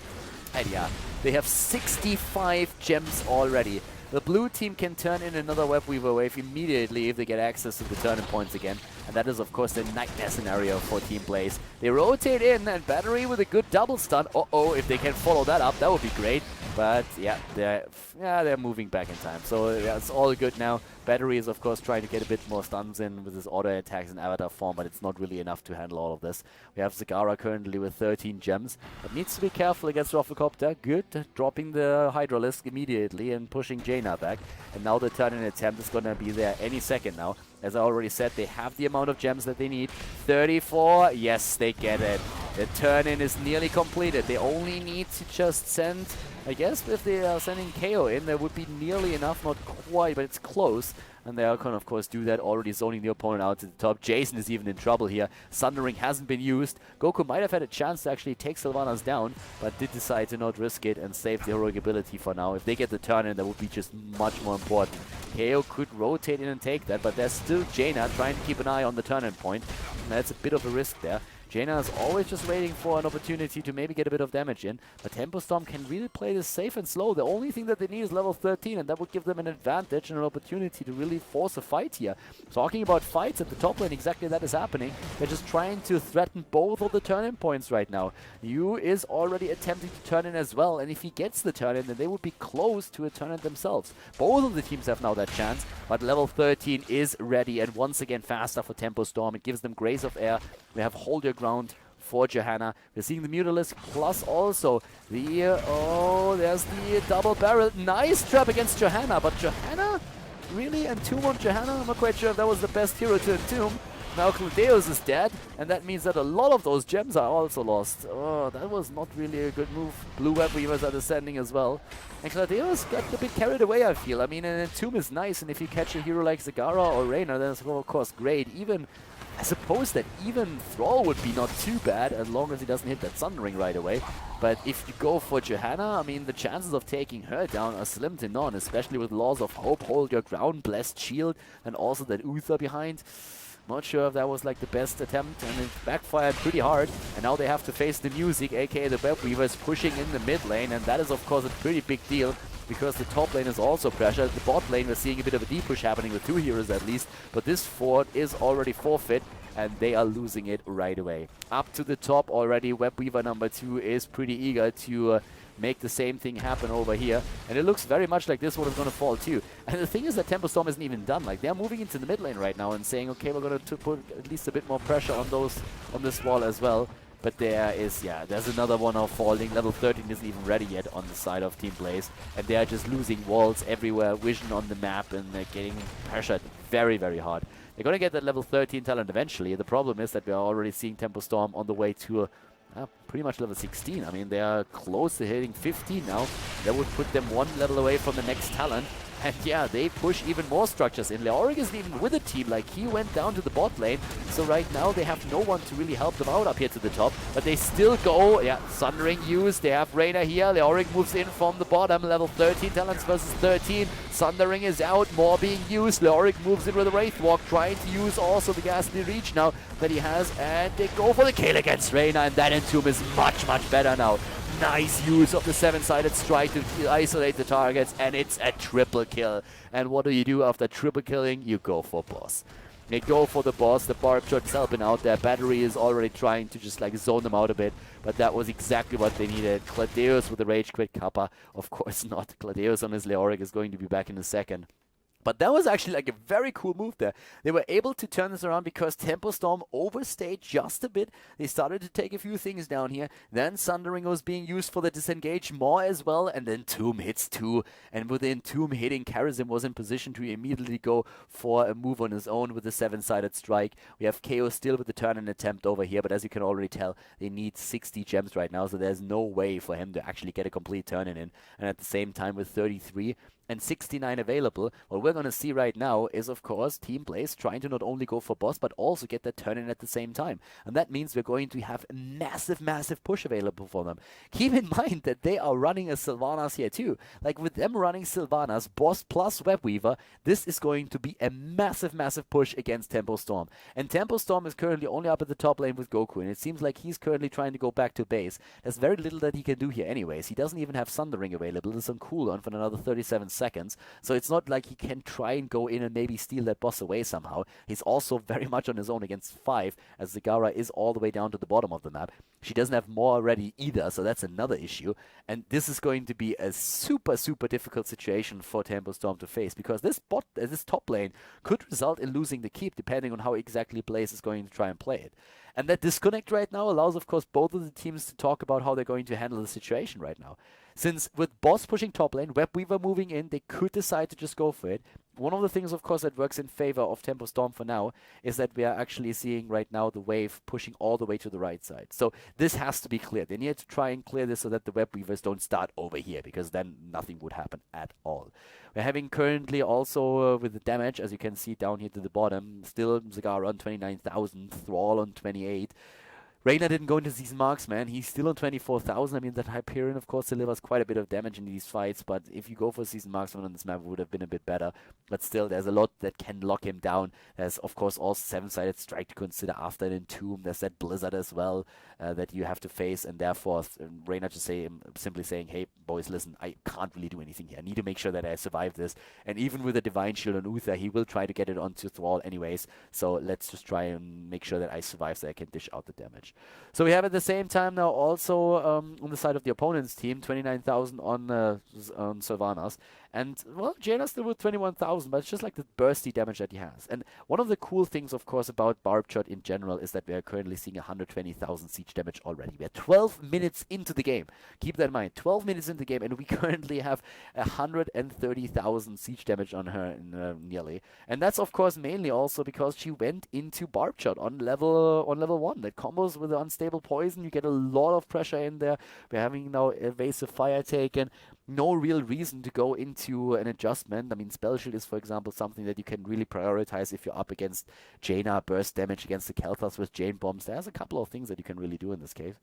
And yeah, they have 65 gems already. The blue team can turn in another Web Weaver wave immediately if they get access to the turning points again. And that is, of course, the nightmare scenario for Team Blaze. They rotate in, and Battery with a good double stun. Uh-oh, if they can follow that up, that would be great. But yeah, they're moving back in time. So yeah, it's all good now. Battery is, of course, trying to get a bit more stuns in with his auto attacks in avatar form, but it's not really enough to handle all of this. We have Zagara currently with 13 gems, but needs to be careful against Rofocopter. Good, dropping the Hydralisk immediately and pushing Jaina back. And now the turn-in attempt is going to be there any second now. As I already said, they have the amount of gems that they need. 34, yes, they get it. The turn-in is nearly completed. They only need to just send, I guess if they are sending KO in, there would be nearly enough, not quite, but it's close. And they can, of course, do that, already zoning the opponent out to the top. Jason is even in trouble here. Sundering hasn't been used. Goku might have had a chance to actually take Sylvanas down, but did decide to not risk it and save the heroic ability for now. If they get the turn in, that would be just much more important. KO could rotate in and take that, but there's still Jaina trying to keep an eye on the turn-in point. And that's a bit of a risk there. Jaina is always just waiting for an opportunity to maybe get a bit of damage in, but TempoStorm can really play this safe and slow. The only thing that they need is level 13, and that would give them an advantage and an opportunity to really force a fight here. Talking about fights at the top lane, exactly that is happening. They're just trying to threaten both of the turn-in points right now. Yu is already attempting to turn in as well, and if he gets the turn-in, then they would be close to a turn-in themselves. Both of the teams have now that chance, but level 13 is ready, and once again faster for TempoStorm. It gives them Grace of Air. We have Hold Your Ground for Johanna. We're seeing the Mutalisk plus also the, oh, there's the double barrel. Nice trap against Johanna, but Johanna? Really? Entomb on Johanna? I'm not quite sure if that was the best hero to entomb. Now Claudeus is dead, and that means that a lot of those gems are also lost. Oh, that was not really a good move. Blue Web Weavers are descending as well. And Claudeus got a bit carried away, I feel. I mean, an Entomb is nice, and if you catch a hero like Zagara or Reina, then it's of course great. Even, I suppose that even Thrall would be not too bad, as long as he doesn't hit that Sundering right away. But if you go for Johanna, I mean, the chances of taking her down are slim to none, especially with Laws of Hope, Hold Your Ground, Blessed Shield, and also that Uther behind. Not sure if that was like the best attempt, and it backfired pretty hard. And now they have to face the music, aka the Web Weavers, pushing in the mid lane, and that is of course a pretty big deal because the top lane is also pressured. The bot lane, we're seeing a bit of a deep push happening with 2 heroes at least, but this fort is already forfeit, and they are losing it right away. Up to the top already, Web Weaver number 2 is pretty eager to make the same thing happen over here, and it looks very much like this one is going to fall too. And the thing is that TempoStorm isn't even done. Like, they're moving into the mid lane right now and saying, okay, we're going to put at least a bit more pressure on this wall as well. But there is, yeah, there's another one now falling. Level 13 isn't even ready yet on the side of Team Blaze, and they are just losing walls everywhere, vision on the map, and they're getting pressured very, very hard. They're going to get that level 13 talent eventually. The problem is that we are already seeing TempoStorm on the way to pretty much level 16. I mean, they are close to hitting 15 now. That would put them 1 level away from the next talent. And yeah, they push even more structures in. Leoric isn't even with a team, like he went down to the bot lane. So right now they have no one to really help them out up here to the top. But they still go, yeah, Sundering used. They have Reina here. Leoric moves in from the bottom. Level 13 talents versus 13. Sundering is out, more being used. Leoric moves in with a Wraithwalk, trying to use also the Ghastly Reach now that he has. And they go for the kill against Reina, and that Entomb is much, much better now. Nice use of the 7-sided strike to isolate the targets, and it's a triple kill. And what do you do after triple killing? You go for boss. They go for the boss. The Barb Shot is helping out. Their battery is already trying to just like zone them out a bit, but that was exactly what they needed. Claudeus with the Rage Quit Kappa. Of course not. Claudeus on his Leoric is going to be back in a second. But that was actually like a very cool move there. They were able to turn this around because TempoStorm overstayed just a bit. They started to take a few things down here. Then Sundering was being used for the disengage more as well. And then Tomb hits 2. And within Tomb hitting, Karazim was in position to immediately go for a move on his own with the 7-sided strike. We have KO still with the turn-in attempt over here. But as you can already tell, they need 60 gems right now. So there's no way for him to actually get a complete turn-in in. And at the same time with 33 and 69 available, what we're going to see right now is, of course, Team Blaze trying to not only go for boss, but also get that turn-in at the same time. And that means we're going to have a massive, massive push available for them. Keep in mind that they are running a Sylvanas here too. Like, with them running Sylvanas, boss plus Webweaver, this is going to be a massive, massive push against TempoStorm. And TempoStorm is currently only up at the top lane with Goku, and it seems like he's currently trying to go back to base. There's very little that he can do here anyways. He doesn't even have Sundering available. There's some cooldown for another 37 seconds. So it's not like he can try and go in and maybe steal that boss away somehow. He's also very much on his own against 5, as Zagara is all the way down to the bottom of the map. She doesn't have more ready either, so that's another issue. And this is going to be a super, super difficult situation for TempoStorm to face, because this top lane could result in losing the keep, depending on how exactly Blaze is going to try and play it. And that disconnect right now allows, of course, both of the teams to talk about how they're going to handle the situation right now. Since with Boss pushing top lane, Webweaver moving in, they could decide to just go for it. One of the things, of course, that works in favor of TempoStorm for now is that we are actually seeing right now the wave pushing all the way to the right side. So this has to be clear. They need to try and clear this so that the Webweavers don't start over here, because then nothing would happen at all. We're having currently also with the damage, as you can see down here to the bottom, still Zagara on 29,000, Thrall on 28. Reyna didn't go into these marks, man. He's still on 24,000. I mean, that Hyperion, of course, delivers quite a bit of damage in these fights, but if you go for season marksman on this map, it would have been a bit better. But still, there's a lot that can lock him down. There's, of course, also 7-sided strike to consider after an Entomb. There's that Blizzard as well that you have to face, and therefore, Reyna just simply saying, hey, boys, listen, I can't really do anything here. I need to make sure that I survive this. And even with a Divine Shield on Uther, he will try to get it onto Thrall anyways. So let's just try and make sure that I survive so I can dish out the damage. So we have at the same time now also on the side of the opponent's team, 29,000 on Sylvanas. And, well, Jaina's still with 21,000, but it's just like the bursty damage that he has. And one of the cool things, of course, about Barbed Shot in general is that we are currently seeing 120,000 siege damage already. We are 12 minutes into the game. Keep that in mind. 12 minutes into the game, and we currently have 130,000 siege damage on her nearly. And that's, of course, mainly also because she went into Barbed Shot on level 1. That combos with the unstable poison. You get a lot of pressure in there. We're having now evasive fire taken. No real reason to go into an adjustment. I mean, Spell Shield is, for example, something that you can really prioritize if you're up against Jaina, burst damage against the Kelthas with Jane Bombs. There's a couple of things that you can really do in this case.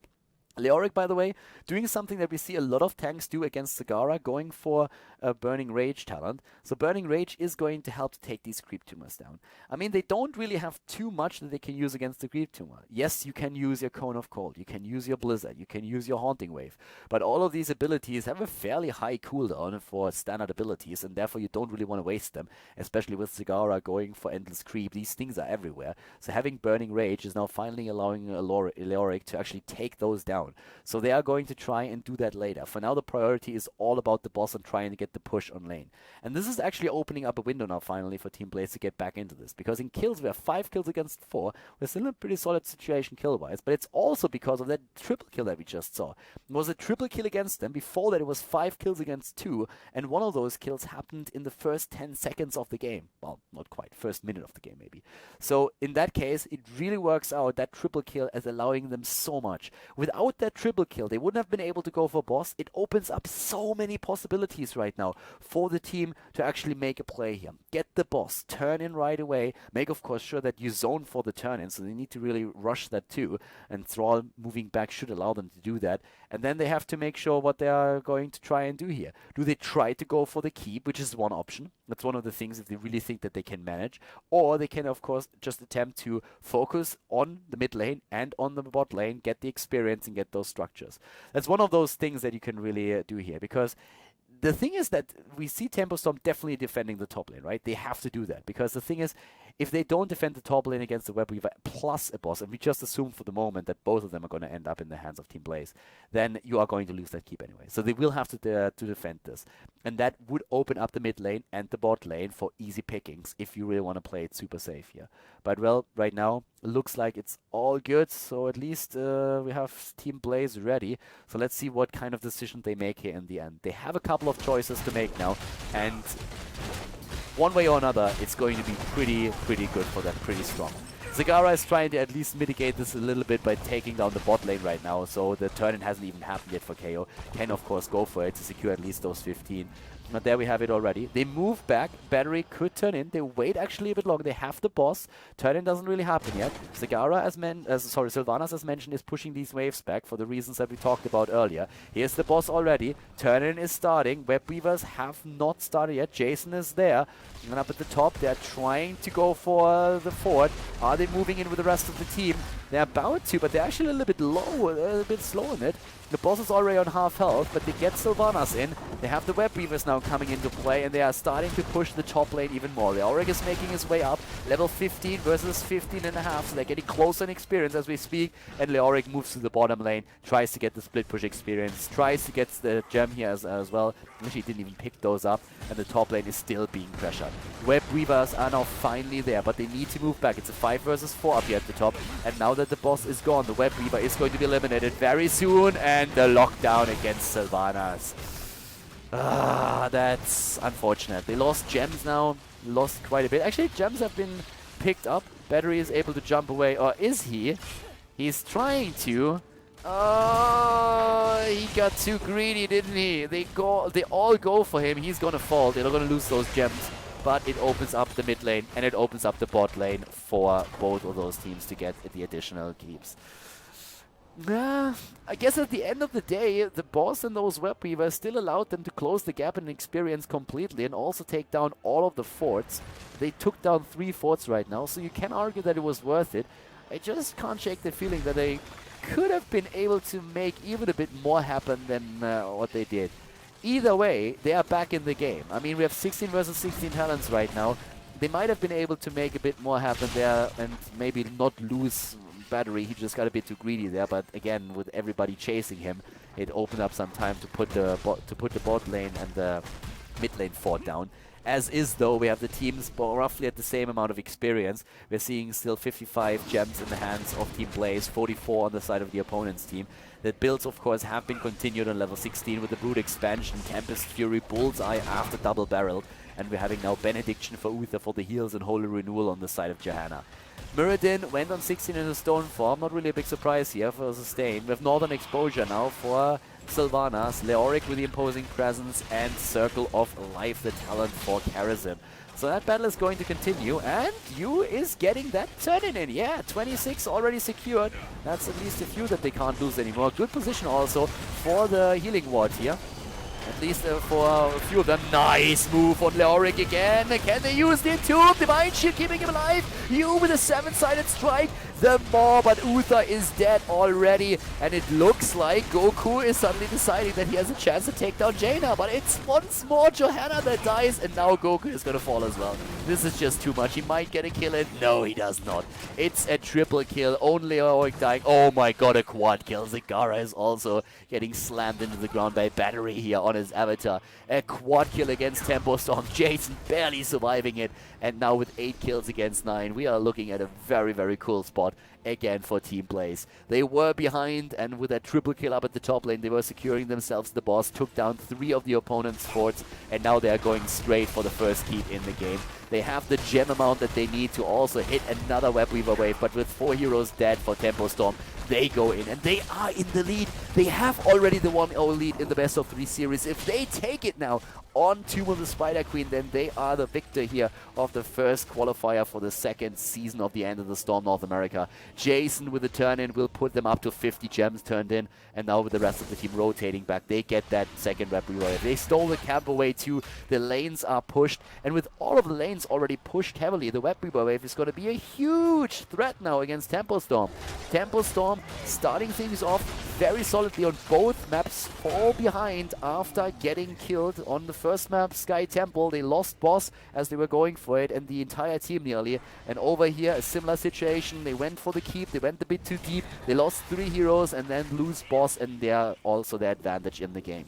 Leoric, by the way, doing something that we see a lot of tanks do against Zagara, going for a Burning Rage talent. So Burning Rage is going to help to take these Creep Tumors down. I mean, they don't really have too much that they can use against the Creep Tumor. Yes, you can use your Cone of Cold, you can use your Blizzard, you can use your Haunting Wave, but all of these abilities have a fairly high cooldown for standard abilities, and therefore you don't really want to waste them, especially with Zagara going for Endless Creep. These things are everywhere. So having Burning Rage is now finally allowing Leoric to actually take those down. So they are going to try and do that later. For now, the priority is all about the boss and trying to get the push on lane. And this is actually opening up a window now finally for Team Blaze to get back into this. Because in kills, we have 5 kills against 4. We're still in a pretty solid situation kill-wise. But it's also because of that triple kill that we just saw. It was a triple kill against them. Before that, it was 5 kills against 2. And one of those kills happened in the first 10 seconds of the game. Well, not quite. First minute of the game, maybe. So in that case, it really works out, that triple kill, as allowing them so much. Without that triple kill, they wouldn't have been able to go for boss. It opens up so many possibilities right now for the team to actually make a play here. Get the boss, turn in right away, make of course sure that you zone for the turn in, so they need to really rush that too, and Thrall moving back should allow them to do that. And then they have to make sure what they are going to try and do here. Do they try to go for the keep, which is one option? That's one of the things if they really think that they can manage. Or they can, of course, just attempt to focus on the mid lane and on the bot lane, get the experience and get those structures. That's one of those things that you can really do here, because the thing is that we see TempoStorm definitely defending the top lane, right? They have to do that, because the thing is, if they don't defend the top lane against the Webweaver plus a boss, and we just assume for the moment that both of them are going to end up in the hands of Team Blaze, then you are going to lose that keep anyway. So they will have to defend this. And that would open up the mid lane and the bot lane for easy pickings if you really want to play it super safe here. But, well, right now, looks like it's all good. So at least we have Team Blaze ready. So let's see what kind of decision they make here in the end. They have a couple of choices to make now. And one way or another, it's going to be pretty good for them, pretty strong. Zagara is trying to at least mitigate this a little bit by taking down the bot lane right now, so the turn-in hasn't even happened yet for KO. Can, of course, go for it to secure at least those 15. But there we have it already. They move back. Battery could turn in. They wait actually a bit longer. They have the boss. Turn-in doesn't really happen yet. Sylvanas, as mentioned, is pushing these waves back for the reasons that we talked about earlier. Here's the boss already. Turn-in is starting. Webweavers have not started yet. Jason is there. And up at the top, they're trying to go for the fort. Are they moving in with the rest of the team? They're about to, but they're actually a little bit low, a little bit slow in it. The boss is already on half health, but they get Sylvanas in. They have the Webweavers now coming into play, and they are starting to push the top lane even more. Leoric is making his way up. Level 15 versus 15 and a half, so they're getting closer in experience as we speak. And Leoric moves to the bottom lane, tries to get the split push experience, tries to get the gem here as well. Actually didn't even pick those up, and the top lane is still being pressured. Web Weavers are now finally there, but they need to move back. It's a 5 versus 4 up here at the top, and now that the boss is gone, the Web Weaver is going to be eliminated very soon, and the lockdown against Sylvanas. That's unfortunate. They lost gems now, lost quite a bit. Actually, gems have been picked up. Battery is able to jump away, or is he? He's trying to. Oh, he got too greedy, didn't he? They all go for him. He's gonna fall. They're not gonna lose those gems, but it opens up the mid lane and it opens up the bot lane for both of those teams to get the additional keeps. I guess at the end of the day, the boss and those Web Weavers still allowed them to close the gap in experience completely and also take down all of the forts. They took down 3 forts right now, so you can argue that it was worth it. I just can't shake the feeling that they could have been able to make even a bit more happen than what they did. Either way, they are back in the game. I mean, we have 16 versus 16 talents right now. They might have been able to make a bit more happen there and maybe not lose Battery. He just got a bit too greedy there, but again, with everybody chasing him, it opened up some time to put the bot lane and the mid lane fort down. As is, though, we have the teams roughly at the same amount of experience. We're seeing still 55 gems in the hands of Team Blaze, 44 on the side of the opponent's team. The builds, of course, have been continued on level 16 with the Brood expansion, Tempest Fury, Bullseye after double barreled, and we're having now Benediction for Uther for the heals and Holy Renewal on the side of Johanna. Muradin went on 16 in a stone form, not really a big surprise here for Sustain. We have Northern Exposure now for Sylvanas, Leoric with the Imposing Presence, and Circle of Life, the talent for Karazhan. So that battle is going to continue, and Yu is getting that turn-in in. Yeah, 26 already secured. That's at least a few that they can't lose anymore. Good position also for the healing ward here. At least for a few of them. Nice move on Leoric again. Can they use the Entomb? Divine Shield keeping him alive. Yu with a 7-sided strike. The Maw, but Uther is dead already. And it looks like Goku is suddenly deciding that he has a chance to take down Jaina. But it's once more Johanna that dies. And now Goku is going to fall as well. This is just too much. He might get a kill in. No, he does not. It's a triple kill. Only Leoric dying. Oh my god, a quad kill. Zagara is also getting slammed into the ground by Battery here on his avatar. A quad kill against TempoStorm. Jason barely surviving it. And now with 8 kills against 9, we are looking at a very, very cool spot again for Team Blaze. They were behind, and with that triple kill up at the top lane, they were securing themselves the boss, took down 3 of the opponent's forts, and now they are going straight for the first keep in the game. They have the gem amount that they need to also hit another Web Weaver wave, but with 4 heroes dead for TempoStorm, they go in, and they are in the lead. They have already the 1-0 lead in the best of 3 series. If they take it now on Tomb of the Spider Queen, then they are the victor here of the first qualifier for the second season of the Enter the Storm North America. Jason with the turn-in will put them up to 50 gems turned in, and now with the rest of the team rotating back, they get that second Web Weaver. They stole the camp away too. The lanes are pushed, and with all of the lanes already pushed heavily, the Web Weaver wave is going to be a huge threat now against TempoStorm. TempoStorm starting things off very solidly on both maps, fall behind after getting killed on the first map, Sky Temple. They lost boss as they were going for it, and the entire team nearly. And over here, a similar situation. They went for the keep, they went a bit too deep, they lost 3 heroes and then lose boss, and they're also the advantage in the game.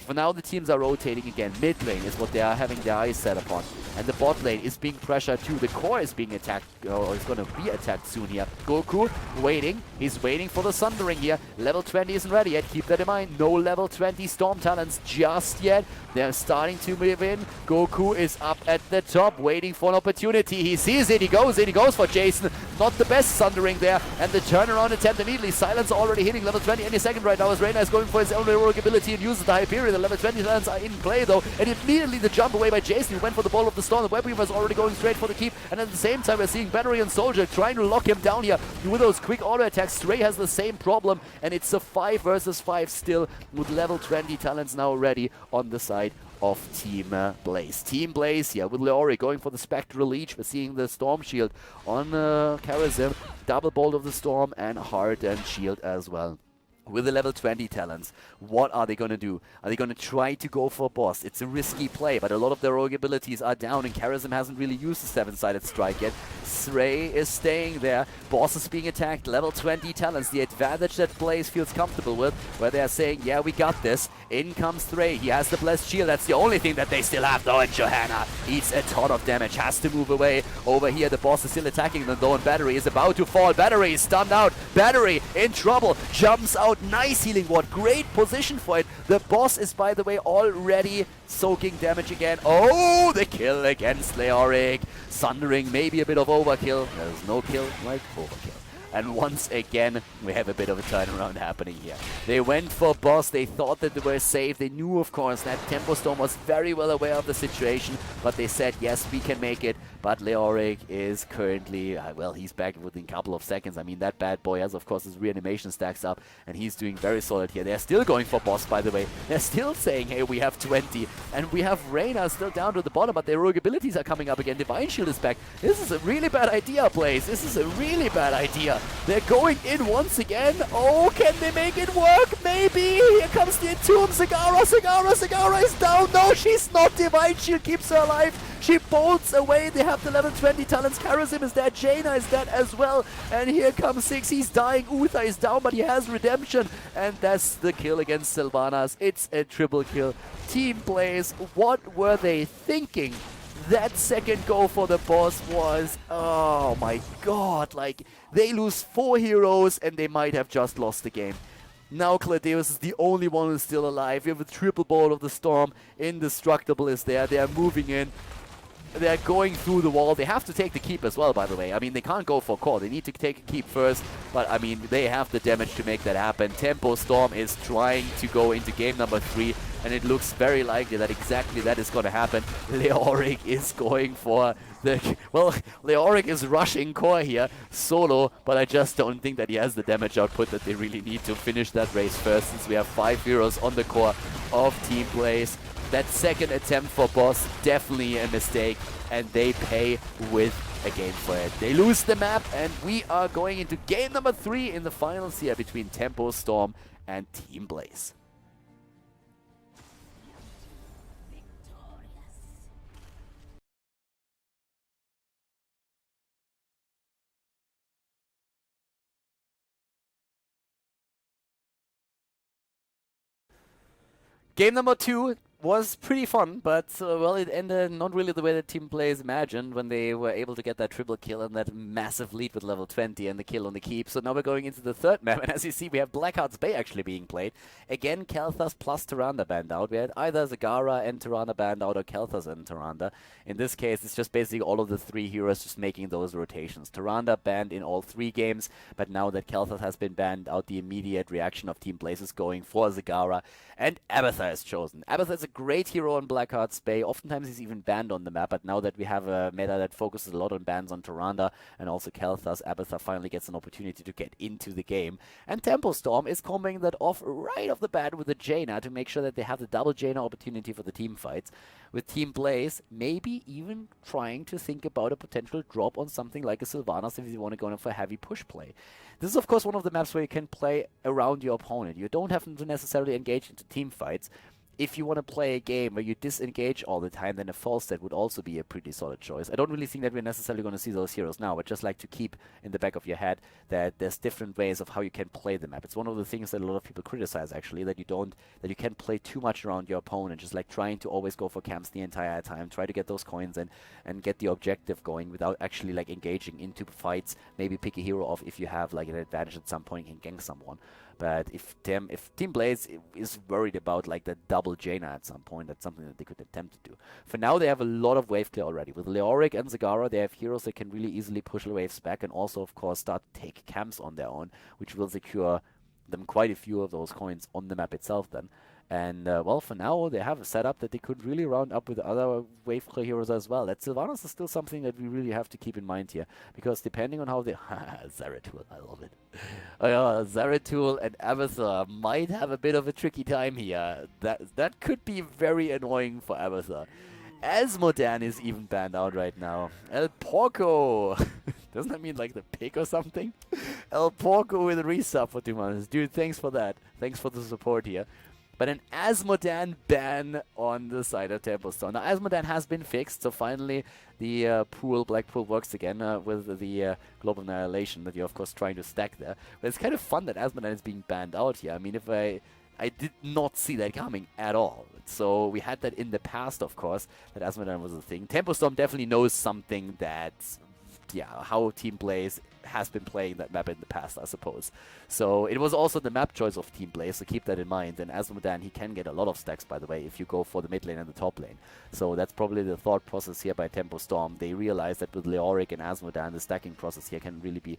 For now, the teams are rotating again. Mid lane is what they are having their eyes set upon. And the bot lane is being pressured too. The core is being attacked, or is going to be attacked soon here. Goku waiting. He's waiting for the Sundering here. Level 20 isn't ready yet. Keep that in mind. No level 20 Storm talents just yet. They're starting to move in. Goku is up at the top, waiting for an opportunity. He sees it. He goes in. He goes for Jason. Not the best Sundering there. And the turnaround attempt immediately. Silence already hitting level 20 any second right now as Reina is going for his own heroic ability and uses the Hyperion. The level 20 talents are in play though, and immediately the jump away by Jason, who went for the Ball of the Storm. The Web Weaver is already going straight for the keep, and at the same time we're seeing Battery and Soldier trying to lock him down here with those quick auto attacks. Stray has the same problem, and it's a 5 versus 5 still, with level 20 talents now ready on the side of Team Blaze. Team Blaze here with Leori going for the Spectral Leech. We're seeing the Storm Shield on Karazhan, double Bolt of the Storm, and Heart and Shield as well. with the level 20 talents, what are they going to do? Are they going to try to go for boss? It's a risky play, but a lot of their rogue abilities are down, and Charism hasn't really used the 7-sided strike yet. Srey is staying there. Boss is being attacked. Level 20 talents, the advantage that Blaze feels comfortable with, where they're saying, yeah, we got this. In comes Srey. He has the Blessed Shield. That's the only thing that they still have, though, and Johanna eats a ton of damage, has to move away. Over here, the boss is still attacking them, though, and Battery is about to fall. Battery is stunned out. Battery in trouble. Jumps out. Nice healing ward. Great position for it. The boss is, by the way, already soaking damage again. Oh, the kill against Leoric. Sundering, maybe a bit of overkill. There's no kill like overkill. And once again, we have a bit of a turnaround happening here. They went for boss. They thought that they were safe. They knew, of course, that TempoStorm was very well aware of the situation. But they said, yes, we can make it. But Leoric is currently, well, he's back within a couple of seconds. I mean, that bad boy has, of course, his reanimation stacks up. And he's doing very solid here. They're still going for boss, by the way. They're still saying, hey, we have 20. And we have Reyna still down to the bottom. But their rogue abilities are coming up again. Divine Shield is back. This is a really bad idea, Blaze. This is a really bad idea. They're going in once again. Oh, can they make it work? Maybe. Here comes the Entomb. Zagara is down. No, she's not. Divine Shield keeps her alive. She bolts away. They have the level 20 talents. Charism is dead. Jaina is dead as well. And here comes Six. He's dying. Uther is down, but he has redemption. And that's the kill against Sylvanas. It's a triple kill. Team Blaze, what were they thinking? That second go for the boss was, oh my god, like, they lose 4 heroes and they might have just lost the game. Now Cladeus is the only one who's still alive. We have a triple ball of the storm. Indestructible is there. They are moving in. They're going through the wall. They have to take the keep as well, by the way. I mean, they can't go for core. They need to take a keep first. But, I mean, they have the damage to make that happen. TempoStorm is trying to go into game number 3. And it looks very likely that exactly that is going to happen. Leoric is going for the... Well, Leoric is rushing core here, solo. But I just don't think that he has the damage output that they really need to finish that race first. Since we have 5 heroes on the core of Team Blaze. That second attempt for boss, definitely a mistake, and they pay with a game for it. They lose the map, and we are going into game number 3 in the finals here between TempoStorm and Team Blaze. Game number 2 was pretty fun, but, well, it ended not really the way that Team Blaze imagined when they were able to get that triple kill and that massive lead with level 20 and the kill on the keep. So now we're going into the third map, and as you see, we have Blackheart's Bay actually being played. Again, Kalthas plus Tyrande banned out. We had either Zagara and Tyrande banned out or Kalthas and Tyrande. In this case, it's just basically all of the 3 heroes just making those rotations. Tyrande banned in all 3 games, but now that Kalthas has been banned out, the immediate reaction of Team Blaze is going for Zagara, and Abathur is chosen. Abathur is a great hero on Blackheart's Bay. Oftentimes he's even banned on the map, but now that we have a meta that focuses a lot on bans on Tyrande and also Kalthas, Abathur finally gets an opportunity to get into the game. And TempoStorm is comboing that off right off the bat with a Jaina to make sure that they have the double Jaina opportunity for the team fights. With Team Blaze, maybe even trying to think about a potential drop on something like a Sylvanas if you want to go in for a heavy push play. This is, of course, one of the maps where you can play around your opponent. You don't have to necessarily engage into team fights. If you want to play a game where you disengage all the time, then a false set would also be a pretty solid choice. I don't really think that we're necessarily going to see those heroes now, but just like to keep in the back of your head that there's different ways of how you can play the map. It's one of the things that a lot of people criticize, actually, that you can't play too much around your opponent, just like trying to always go for camps the entire time, try to get those coins in and get the objective going without actually like engaging into fights. Maybe pick a hero off if you have like an advantage at some point and can gank someone. But if Team Blaze is worried about like the double Jaina at some point, that's something that they could attempt to do. For now, they have a lot of wave clear already. With Leoric and Zagara, they have heroes that can really easily push the waves back and also, of course, start to take camps on their own, which will secure them quite a few of those coins on the map itself then. And, well, for now, they have a setup that they could really round up with other wave clear heroes as well. That Sylvanas is still something that we really have to keep in mind here. Because depending on how they... Zeratul, I love it. Zeratul and Abathur might have a bit of a tricky time here. That could be very annoying for Abathur. Asmodan is even banned out right now. El Porco! Doesn't that mean like the pig or something? El Porco with a resub for 2 months. Dude, thanks for that. Thanks for the support here. But an Asmodan ban on the side of TempoStorm. Now, Asmodan has been fixed, so finally the Black Pool works again with the Global Annihilation that you're, of course, trying to stack there. But it's kind of fun that Asmodan is being banned out here. I mean, if I did not see that coming at all. So we had that in the past, of course, that Asmodan was a thing. TempoStorm definitely knows something that, yeah, how Team Blaze has been playing that map in the past, I suppose. So it was also the map choice of Team Blaze, so keep that in mind. And Asmodan, he can get a lot of stacks, by the way, if you go for the mid lane and the top lane. So that's probably the thought process here by TempoStorm. They realize that with Leoric and Asmodan, the stacking process here can really be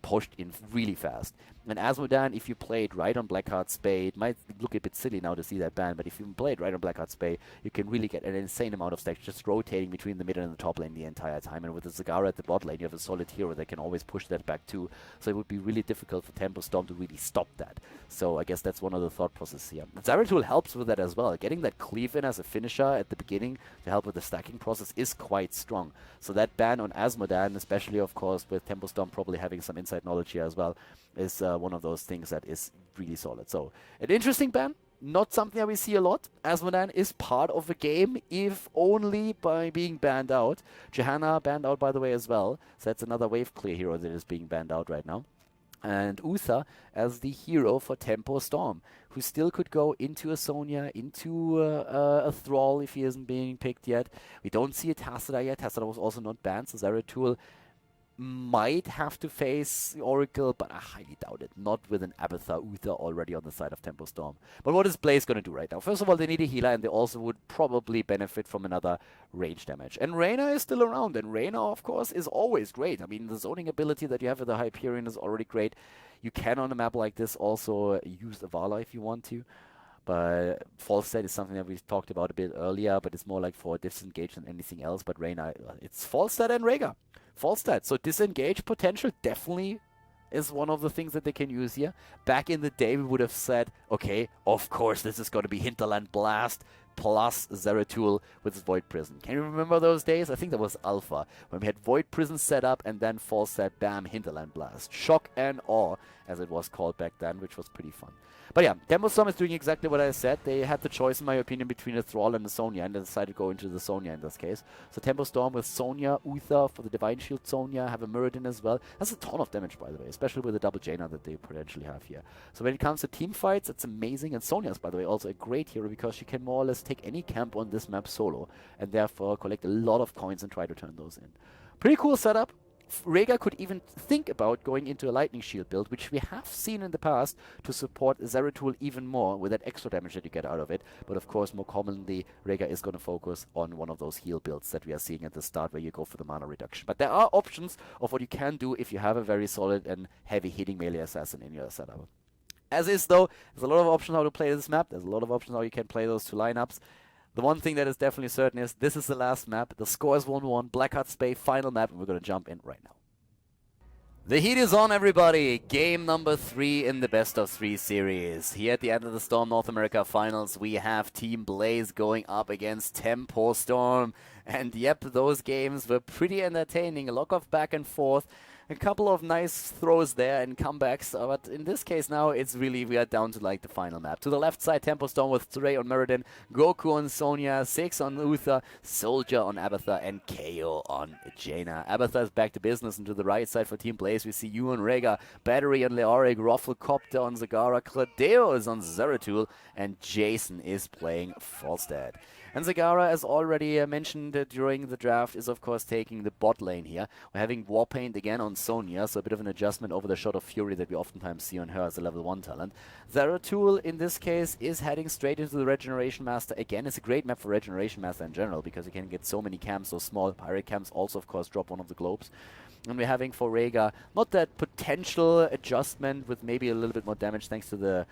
pushed in really fast. And Asmodan, if you play it right on Blackheart Spade, it might look a bit silly now to see that ban, but if you play it right on Blackheart Spade, you can really get an insane amount of stacks just rotating between the mid and the top lane the entire time. And with the Zagara at the bot lane, you have a solid hero that can always push that back too. So it would be really difficult for TempoStorm to really stop that. So I guess that's one of the thought processes here. Zeratul helps with that as well. Getting that cleave in as a finisher at the beginning to help with the stacking process is quite strong. So that ban on Asmodan, especially of course with TempoStorm probably having some inside knowledge here as well, is one of those things that is really solid. So an interesting ban, not something that we see a lot. Asmodan is part of the game, if only by being banned out. Johanna banned out, by the way, as well. So that's another wave clear hero that is being banned out right now. And Uther as the hero for TempoStorm, who still could go into a Sonya, into a Thrall if he isn't being picked yet. We don't see a Tassadar yet. Tassadar was also not banned, so Zeratul might have to face Oracle, but I highly doubt it. Not with an Abathar Uther already on the side of TempoStorm. But what is Blaze going to do right now? First of all, they need a healer, and they also would probably benefit from another range damage. And Reyna is still around, and Reyna, of course, is always great. I mean, the zoning ability that you have with the Hyperion is already great. You can, on a map like this, also use the Vala if you want to. But false set is something that we talked about a bit earlier, but it's more like for disengage than anything else. But Reyna, it's false set and Rhaegar. False set. So disengage potential definitely is one of the things that they can use here. Back in the day, we would have said, okay, of course, this is going to be Hinterland Blast plus Zeratul with his Void Prison. Can you remember those days? I think that was Alpha, when we had Void Prison set up and then false set, bam, Hinterland Blast. Shock and awe, as it was called back then, which was pretty fun. But yeah, TempoStorm is doing exactly what I said. They had the choice, in my opinion, between a Thrall and a Sonya, and they decided to go into the Sonya in this case. So TempoStorm with Sonya, Uther for the Divine Shield Sonya, have a Muradin as well. That's a ton of damage, by the way, especially with the double Jaina that they potentially have here. So when it comes to team fights, it's amazing. And Sonya is, by the way, also a great hero because she can more or less take any camp on this map solo, and therefore collect a lot of coins and try to turn those in. Pretty cool setup. Rhaegar could even think about going into a Lightning Shield build, which we have seen in the past to support Zeratul even more with that extra damage that you get out of it. But of course, more commonly, Rhaegar is going to focus on one of those heal builds that we are seeing at the start where you go for the mana reduction. But there are options of what you can do if you have a very solid and heavy hitting melee assassin in your setup. As is, though, there's a lot of options how to play this map. There's a lot of options how you can play those two lineups. The one thing that is definitely certain is this is the last map. The score is 1-1. Blackheart Spade, final map, and we're going to jump in right now. The heat is on, everybody. Game number 3 in the best of 3 series. Here at the Enter the Storm North America Finals, we have Team Blaze going up against TempoStorm. And yep, those games were pretty entertaining. A lot of back and forth. A couple of nice throws there and comebacks, but in this case now, it's really, we are down to like the final map. To the left side, TempoStorm with Trey on Muradin, Goku on Sonya, 6 on Uther, Soldier on Abathar, and KO on Jaina. Abathar is back to business, and to the right side for Team Blaze, we see you on Rhaegar, Battery on Leoric, Rufflecopter on Zagara, Cladeo is on Zeratul, and Jason is playing Falstad. And Zagara, as already mentioned during the draft, is of course taking the bot lane here. We're having Warpaint again on Sonya, so a bit of an adjustment over the Shot of Fury that we oftentimes see on her as a level 1 talent. Zeratul, in this case, is heading straight into the Regeneration Master. Again, it's a great map for Regeneration Master in general, because you can get so many camps, so small. Pirate camps also, of course, drop one of the globes. And we're having for Rhaegar not that potential adjustment with maybe a little bit more damage thanks to the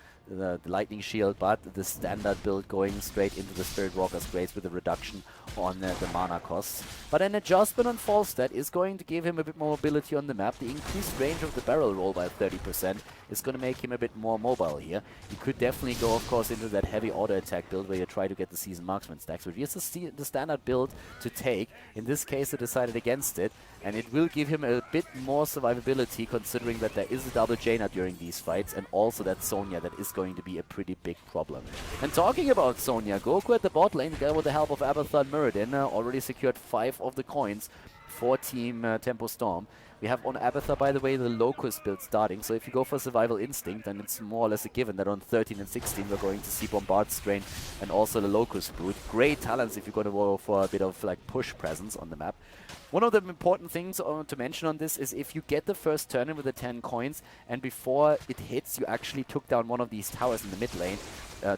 Lightning Shield, but the standard build going straight into the Spirit Walker's Grace with a reduction on the mana costs. But an adjustment on Falstad is going to give him a bit more mobility on the map. The increased range of the barrel roll by 30% is going to make him a bit more mobile here. You could definitely go, of course, into that heavy auto attack build where you try to get the Season Marksman stacks, which is the standard build to take. In this case, they decided against it, and it will give him them a bit more survivability, considering that there is a double Jaina during these fights, and also that Sonya that is going to be a pretty big problem. And talking about Sonya, Goku at the bot lane, together with the help of Abathur and Muradin, already secured 5 of the coins for Team TempoStorm. We have on Abathur, by the way, the Locust build starting, so if you go for Survival Instinct, then it's more or less a given that on 13 and 16 we're going to see Bombard Strain and also the Locust Brute. Great talents if you're going to go for a bit of like push presence on the map. One of the important things to mention on this is if you get the first turn in with the 10 coins and before it hits you actually took down one of these towers in the mid lane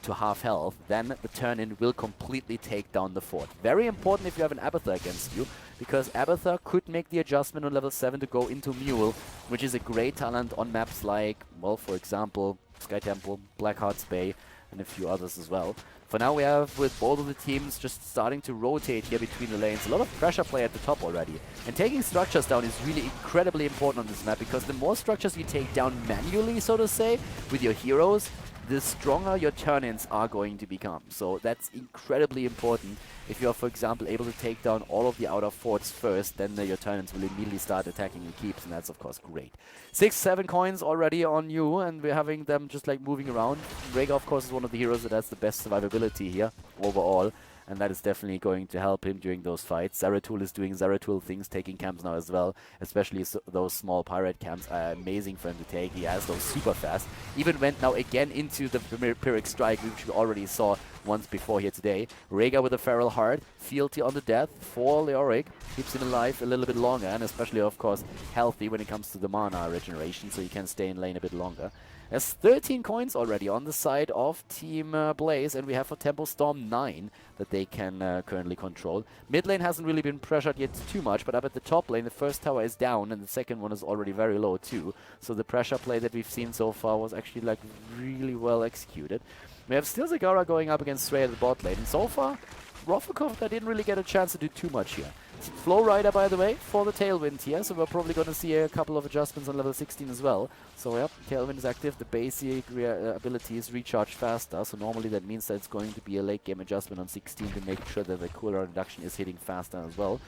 to half health, then the turn-in will completely take down the fort. Very important if you have an Abathur against you, because Abathur could make the adjustment on level 7 to go into Mule, which is a great talent on maps like, well, for example, Sky Temple, Blackheart's Bay, and a few others as well. For now we have, with both of the teams just starting to rotate here between the lanes, a lot of pressure play at the top already. And taking structures down is really incredibly important on this map, because the more structures you take down manually, so to say, with your heroes, the stronger your turn-ins are going to become. So that's incredibly important. If you are, for example, able to take down all of the outer forts first, then your turn-ins will immediately start attacking your keeps, and that's of course great. 6, 7 coins already on you, and we're having them just like moving around. Rhaegar, of course, is one of the heroes that has the best survivability here overall, and that is definitely going to help him during those fights. Zeratul is doing Zeratul things, taking camps now as well, especially those small pirate camps are amazing for him to take. He has those super fast. Even went now again into the Pyrrhic Strike, which we already saw once before here today. Rhaegar with a Feral Heart, fealty on the death for Leoric, keeps him alive a little bit longer, and especially, of course, healthy when it comes to the mana regeneration, so he can stay in lane a bit longer. There's 13 coins already on the side of Team Blaze, and we have for TempoStorm 9 that they can currently control. Mid lane hasn't really been pressured yet too much, but up at the top lane, the first tower is down, and the second one is already very low too. So the pressure play that we've seen so far was actually like really well executed. We have still Zagara going up against Stray at the bot lane, and so far, Rofakov didn't really get a chance to do too much here. Flow Rider, by the way, for the Tailwind here, so we're probably going to see a couple of adjustments on level 16 as well. So yep, Tailwind is active, the basic abilities recharge faster, so normally that means that it's going to be a late game adjustment on 16 to make sure that the cooldown reduction is hitting faster as well.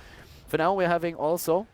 For now we're having also,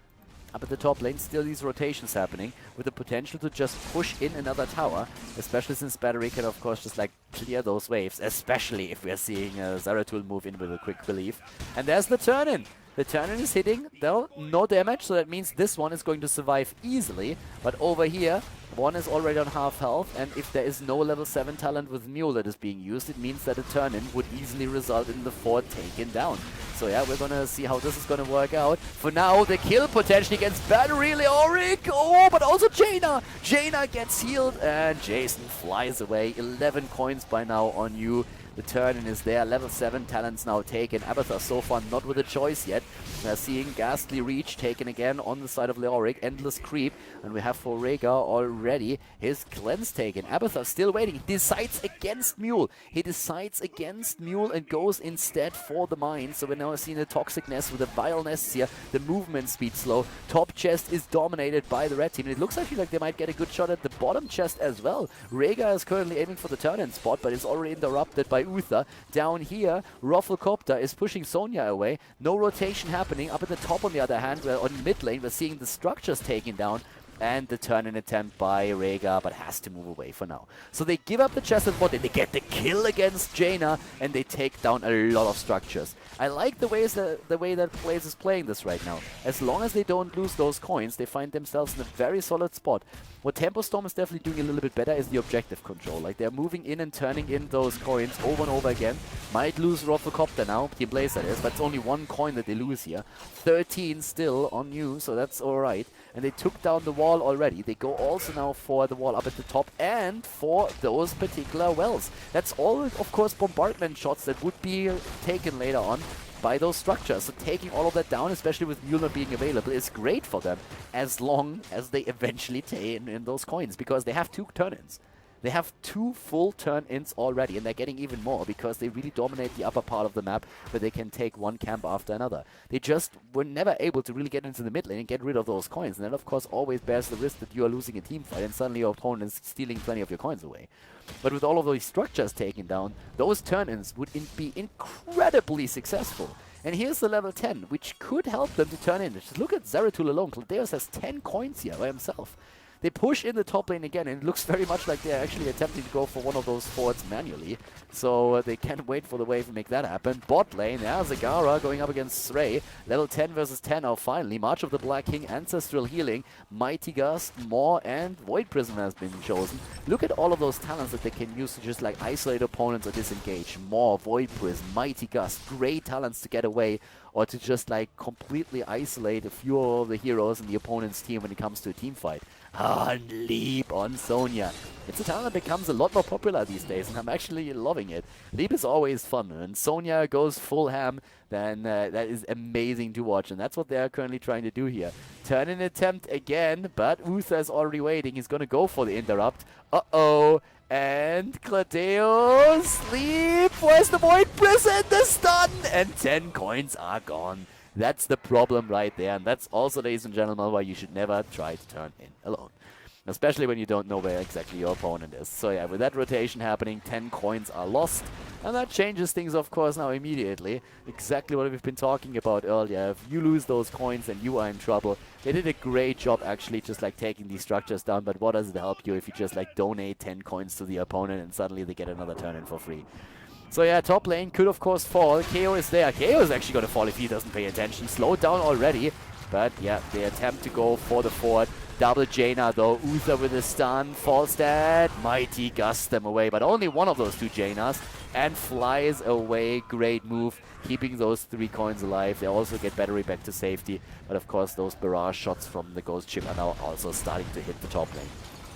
up at the top lane, still these rotations happening, with the potential to just push in another tower, especially since Battery can of course just like clear those waves, especially if we're seeing Zeratul move in with a quick relief. And there's the turn-in! The turn-in is hitting, though, no damage, so that means this one is going to survive easily. But over here, one is already on half health, and if there is no level 7 talent with Mule that is being used, it means that a turn-in would easily result in the fort taken down. So yeah, we're gonna see how this is gonna work out. For now, the kill potentially against Battery, Leoric, oh, but also Jaina! Jaina gets healed, and Jason flies away. 11 coins by now on you. The turn-in is there, level 7 talents now taken. Abathur so far not with a choice yet. We're seeing Ghastly Reach taken again on the side of Leoric, Endless Creep, and we have for Rhaegar already his Cleanse taken. Abathur still waiting, he decides against Mule. He decides against Mule and goes instead for the Mine. So we're now seeing the Toxicness with the Vileness here, the movement speed slow. Top chest is dominated by the red team, and it looks actually like they might get a good shot at the bottom chest as well. Rhaegar is currently aiming for the turn-in spot, but it's already interrupted by Uther. Down here, Rufflecopter is pushing Sonya away. No rotation happening. Up at the top, on the other hand, where on mid lane, we're seeing the structures taken down. And the turn-in attempt by Rhaegar, but has to move away for now. So they give up the chest and bot, and they get the kill against Jaina, and they take down a lot of structures. I like the way that Blaze is playing this right now. As long as they don't lose those coins, they find themselves in a very solid spot. What TempoStorm is definitely doing a little bit better is the objective control. Like, they're moving in and turning in those coins over and over again. Might lose Rufflecopter now, Team Blaze that is, but it's only 1 coin that they lose here. 13 still on you, so that's alright. And they took down the wall already. They go also now for the wall up at the top and for those particular wells. That's all, of course, bombardment shots that would be taken later on by those structures. So taking all of that down, especially with Mule not being available, is great for them as long as they eventually take in those coins, because they have 2 turn-ins. They have 2 full turn-ins already, and they're getting even more because they really dominate the upper part of the map where they can take one camp after another. They just were never able to really get into the mid lane and get rid of those coins, and that of course always bears the risk that you are losing a team fight and suddenly your opponent is stealing plenty of your coins away. But with all of those structures taken down, those turn-ins would be incredibly successful. And here's the level 10, which could help them to turn in. Just look at Zeratul alone. KhaldorTV has 10 coins here by himself. They push in the top lane again, and it looks very much like they're actually attempting to go for one of those forts manually. So they can't wait for the wave to make that happen. Bot lane, Zagara going up against Srey. Level 10 versus 10 now finally. March of the Black King, Ancestral Healing, Mighty Gust, Maw, and Void Prism has been chosen. Look at all of those talents that they can use to just like isolate opponents or disengage. Maw, Void Prism, Mighty Gust, great talents to get away or to just like completely isolate a few of the heroes in the opponent's team when it comes to a team fight. And Leap on Sonya. It's a talent that becomes a lot more popular these days, and I'm actually loving it. Leap is always fun, and Sonya goes full ham, then that is amazing to watch, and that's what they're currently trying to do here. Turn in attempt again, but Uther is already waiting. He's going to go for the interrupt. Uh-oh. And Cladeo's Leap. Where's the Void Prism? The stun! And 10 coins are gone. That's the problem right there, and that's also, ladies and gentlemen, why you should never try to turn in alone. Especially when you don't know where exactly your opponent is. So yeah, with that rotation happening, 10 coins are lost. And that changes things, of course, now immediately. Exactly what we've been talking about earlier. If you lose those coins, then you are in trouble. They did a great job, actually, just like taking these structures down. But what does it help you if you just like donate 10 coins to the opponent and suddenly they get another turn in for free? So yeah, top lane could of course fall. KO is there. KO is actually going to fall if he doesn't pay attention. Slowed down already. But yeah, they attempt to go for the fort. Double Jaina though. Uther with a stun. Falls dead. Mighty Gust them away. But only one of those two Jainas. And flies away. Great move. Keeping those 3 coins alive. They also get battery back to safety. But of course those barrage shots from the Ghost Chip are now also starting to hit the top lane.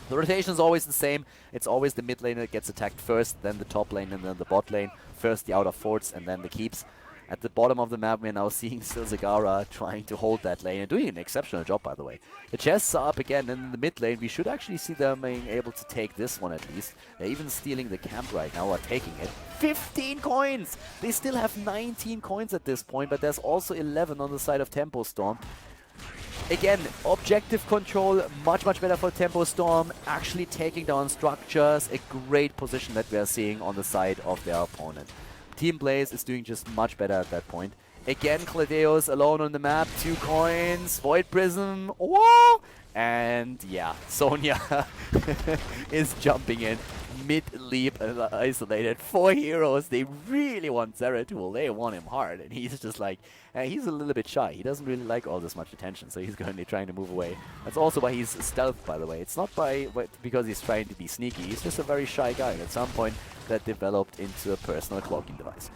The rotation is always the same. It's always the mid lane that gets attacked first, then the top lane, and then the bot lane. First the outer forts, and then the keeps. At the bottom of the map, we're now seeing still Zagara trying to hold that lane, and doing an exceptional job, by the way. The chests are up again, and in the mid lane, we should actually see them being able to take this one at least. They're even stealing the camp right now, or taking it. 15 coins! They still have 19 coins at this point, but there's also 11 on the side of TempoStorm. Again, objective control, much better for TempoStorm, actually taking down structures, a great position that we are seeing on the side of their opponent. Team Blaze is doing just much better at that point. Again, Cladeo's alone on the map, 2 coins, Void Prism, whoa! And yeah, Sonya is jumping in. Mid-leap isolated. 4 heroes. They really want Zeratul. They want him hard. And he's just like, he's a little bit shy. He doesn't really like all this much attention. So he's currently trying to move away. That's also why he's stealth, by the way. It's not because he's trying to be sneaky. He's just a very shy guy. At some point, that developed into a personal cloaking device.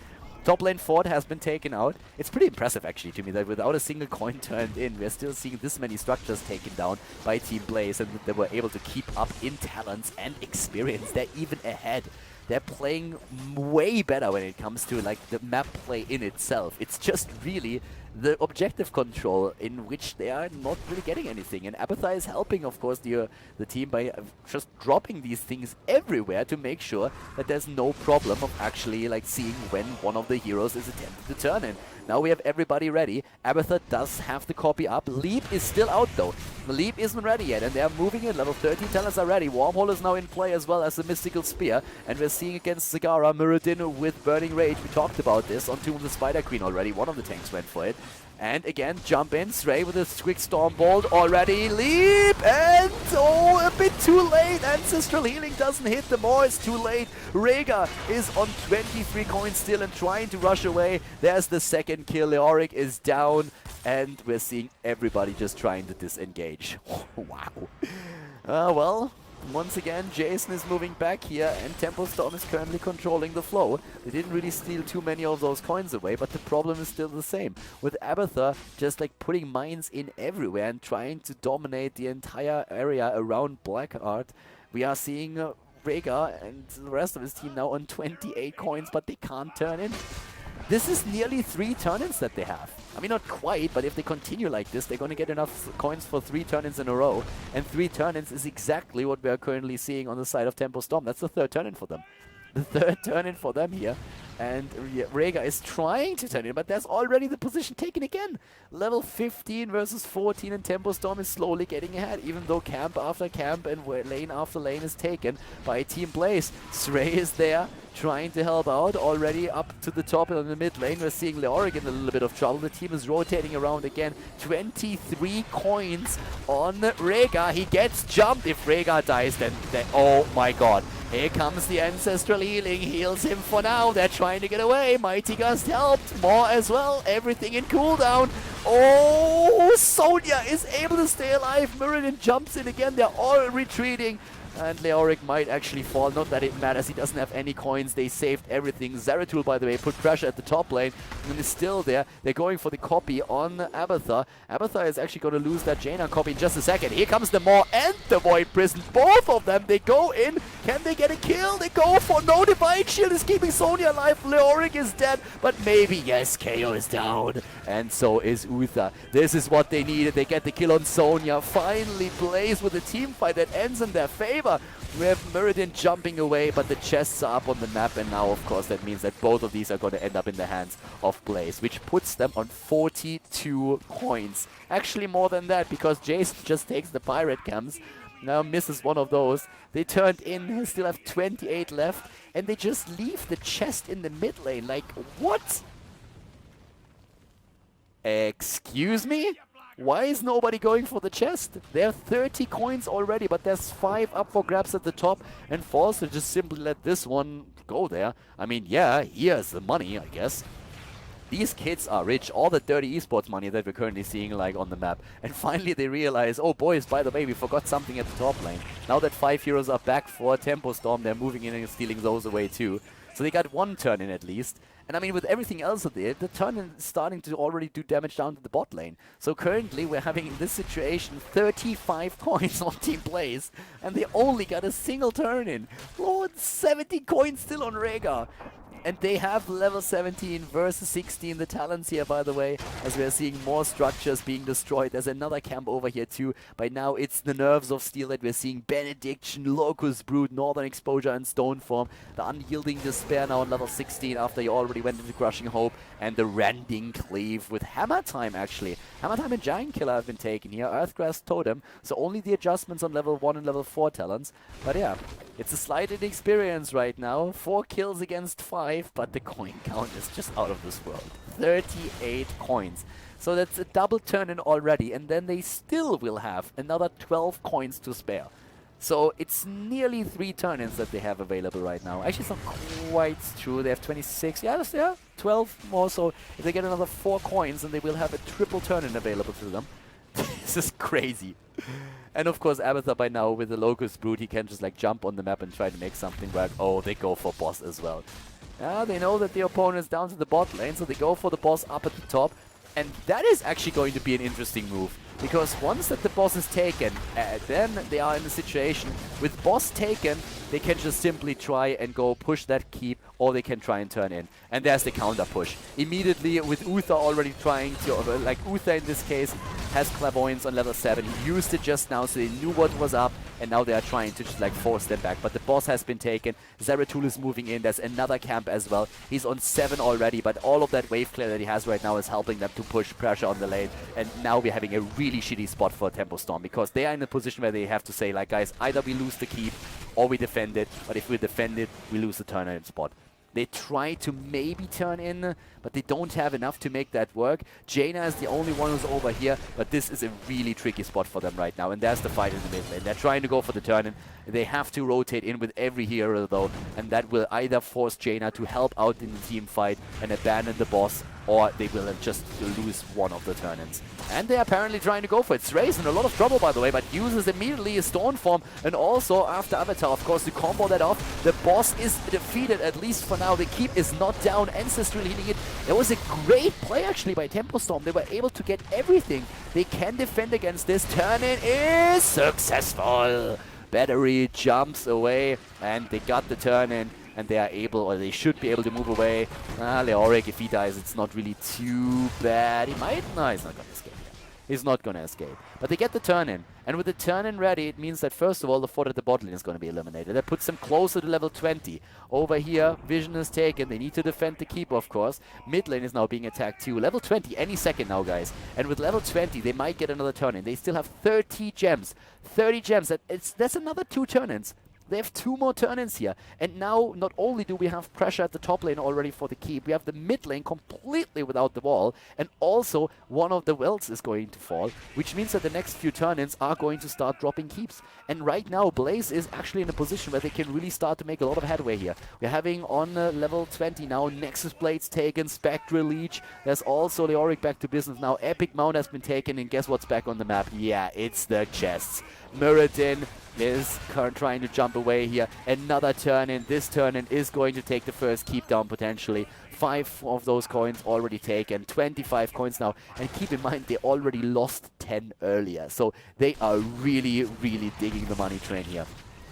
Top lane fort has been taken out. It's pretty impressive actually to me that without a single coin turned in, we're still seeing this many structures taken down by Team Blaze, and that they were able to keep up in talents and experience. They're even ahead. They're playing way better when it comes to like the map play in itself. It's just really the objective control in which they are not really getting anything. And Abathar is helping, of course, the team by just dropping these things everywhere to make sure that there's no problem of actually like seeing when one of the heroes is attempting to turn in. Now we have everybody ready. Abathar does have the copy up. Leap is still out though. The Leap isn't ready yet, and they're moving in. Level 13 talents are ready. Wormhole is now in play as well as the Mystical Spear. And we're seeing against Zagara, Mirrodin with Burning Rage. We talked about this on Tomb of the Spider Queen already. One of the tanks went for it. And again, jump in. Srey with a quick Storm Bolt already. Leap! And oh, a bit too late. Ancestral Healing doesn't hit them all. It's too late. Rhaegar is on 23 coins still and trying to rush away. There's the second kill. Leoric is down. And we're seeing everybody just trying to disengage. Wow. Well, once again, Jason is moving back here, and TempoStorm is currently controlling the flow. They didn't really steal too many of those coins away, but the problem is still the same. With Abathar just like putting mines in everywhere and trying to dominate the entire area around Blackheart, we are seeing Rhaegar and the rest of his team now on 28 coins, but they can't turn in. This is nearly 3 turn-ins that they have. I mean, not quite, but if they continue like this, they're going to get enough coins for 3 turn-ins in a row. And 3 turn-ins is exactly what we are currently seeing on the side of TempoStorm. That's the 3rd turn-in for them. The 3rd turn-in for them here. And Rhaegar is trying to turn in, but there's already the position taken again. Level 15 versus 14, and TempoStorm is slowly getting ahead, even though camp after camp and lane after lane is taken by Team Blaze. Srey is there. trying to help out already up to the top in the mid lane. We're seeing Leoric in a little bit of trouble. The team is rotating around again. 23 coins on Rhaegar. He gets jumped. If Rhaegar dies, then oh my god. Here comes the Ancestral Healing. Heals him for now. They're trying to get away. Mighty Gust helped. More as well. Everything in cooldown. Oh, Sonya is able to stay alive. Muradin jumps in again. They're all retreating. And Leoric might actually fall. Not that it matters. He doesn't have any coins. They saved everything. Zeratul, by the way, put pressure at the top lane and is still there. They're going for the copy on Abathar. Abathar is actually going to lose that Jaina copy in just a second. Here comes the Maw and the Void Prison. Both of them, they go in. Can they get a kill? They go for no Divine Shield is keeping Sonya alive. Leoric is dead, but maybe, yes, KO is down. And so is Uther. This is what they needed. They get the kill on Sonya. Finally plays with a team fight that ends in their favor. We have Muradin jumping away, but the chests are up on the map, and now, of course, that means that both of these are going to end up in the hands of Blaze, which puts them on 42 coins. Actually, more than that, because Jason just takes the Pirate Camps, now misses one of those. They turned in, still have 28 left, and they just leave the chest in the mid lane. Like, what? Excuse me? Why is nobody going for the chest? There are 30 coins already, but there's 5 up for grabs at the top, and Forster just simply let this one go there. I mean, yeah, here's the money, I guess. These kids are rich, all the dirty esports money that we're currently seeing like on the map. And finally they realize, oh boys, by the way, we forgot something at the top lane. Now that 5 heroes are back for TempoStorm, they're moving in and stealing those away too. So they got one turn in at least. And I mean, with everything else there, the turn is starting to already do damage down to the bot lane. So currently we're having in this situation 35 coins on Team Blaze, and they only got a single turn in. Lord, 70 coins still on Rhaegar. And they have level 17 versus 16 the talents here, by the way, as we are seeing more structures being destroyed. There's another camp over here too. By now it's the Nerves of Steel that we're seeing. Benediction, Locust Brood, Northern Exposure and Stoneform. The Unyielding Despair now on level 16 after you already went into Crushing Hope. And the Rending Cleave with Hammer Time actually. Hammer Time and Giant Killer have been taken here. Earthgrass Totem. So only the adjustments on level 1 and level 4 talents. But yeah, it's a slight inexperience right now. 4 kills against 5, but the coin count is just out of this world. 38 coins. So that's a double turn in already, and then they still will have another 12 coins to spare. So it's nearly 3 turn-ins that they have available right now. Actually, it's not quite true. They have 26. Yeah, 12 more. So if they get another 4 coins, then they will have a triple turn-in available to them. This is crazy. And of course, Abathar by now with the Locust Brood, he can just like jump on the map and try to make something work. Oh, they go for boss as well. Yeah, they know that the opponent is down to the bot lane, so they go for the boss up at the top. And that is actually going to be an interesting move. Because once that the boss is taken, then they are in a situation with boss taken, they can just simply try and go push that keep, or they can try and turn in. And there's the counter push. Immediately with Uther already trying to, like Uther in this case, has Clairvoyance on level 7. He used it just now, so they knew what was up, and now they are trying to just like force them back. But the boss has been taken. Zeratul is moving in. There's another camp as well. He's on 7 already, but all of that wave clear that he has right now is helping them to push pressure on the lane. And now we're having a really shitty spot for TempoStorm, because they are in a position where they have to say, like, guys, either we lose the keep or we defend it. But if we defend it, we lose the turn-in spot. They try to maybe turn in, but they don't have enough to make that work. Jaina is the only one who's over here, but this is a really tricky spot for them right now. And there's the fight in the mid lane. They're trying to go for the turn-in. They have to rotate in with every hero, though, and that will either force Jaina to help out in the team fight and abandon the boss, or they will just lose one of the turn-ins. And they're apparently trying to go for it. Sray's in a lot of trouble, by the way, but uses immediately a Stormform, and also after Avatar, of course, to combo that off. The boss is defeated, at least for now. The keep is not down. Ancestral healing it. It was a great play, actually, by TempoStorm. They were able to get everything. They can defend against this. Turn-in is successful. Battery jumps away, and they got the turn-in. And they are able, or they should be able to move away. Leoric, if he dies, it's not really too bad. He might, no, he's not going to escape. He's not going to escape. But they get the turn-in. And with the turn-in ready, it means that first of all, the fort at the bot lane is going to be eliminated. That puts them closer to level 20. Over here, Vision is taken. They need to defend the keep, of course. Mid lane is now being attacked too. Level 20 any second now, guys. And with level 20, they might get another turn-in. They still have 30 gems. 30 gems. That's another 2 turn-ins. They have 2 more turn-ins here. And now, not only do we have pressure at the top lane already for the keep, we have the mid lane completely without the wall, and also one of the wells is going to fall, which means that the next few turn-ins are going to start dropping keeps. And right now, Blaze is actually in a position where they can really start to make a lot of headway here. We're having on level 20 now, Nexus Blades taken, Spectral Leech. There's also Leoric back to business now. Epic Mount has been taken, and guess what's back on the map? Yeah, it's the chests. Muradin is trying to jump away here. Another turn-in. This turn-in is going to take the first keep down potentially. 5 of those coins already taken, 25 coins now, and keep in mind they already lost 10 earlier, so they are really, really digging the money train here.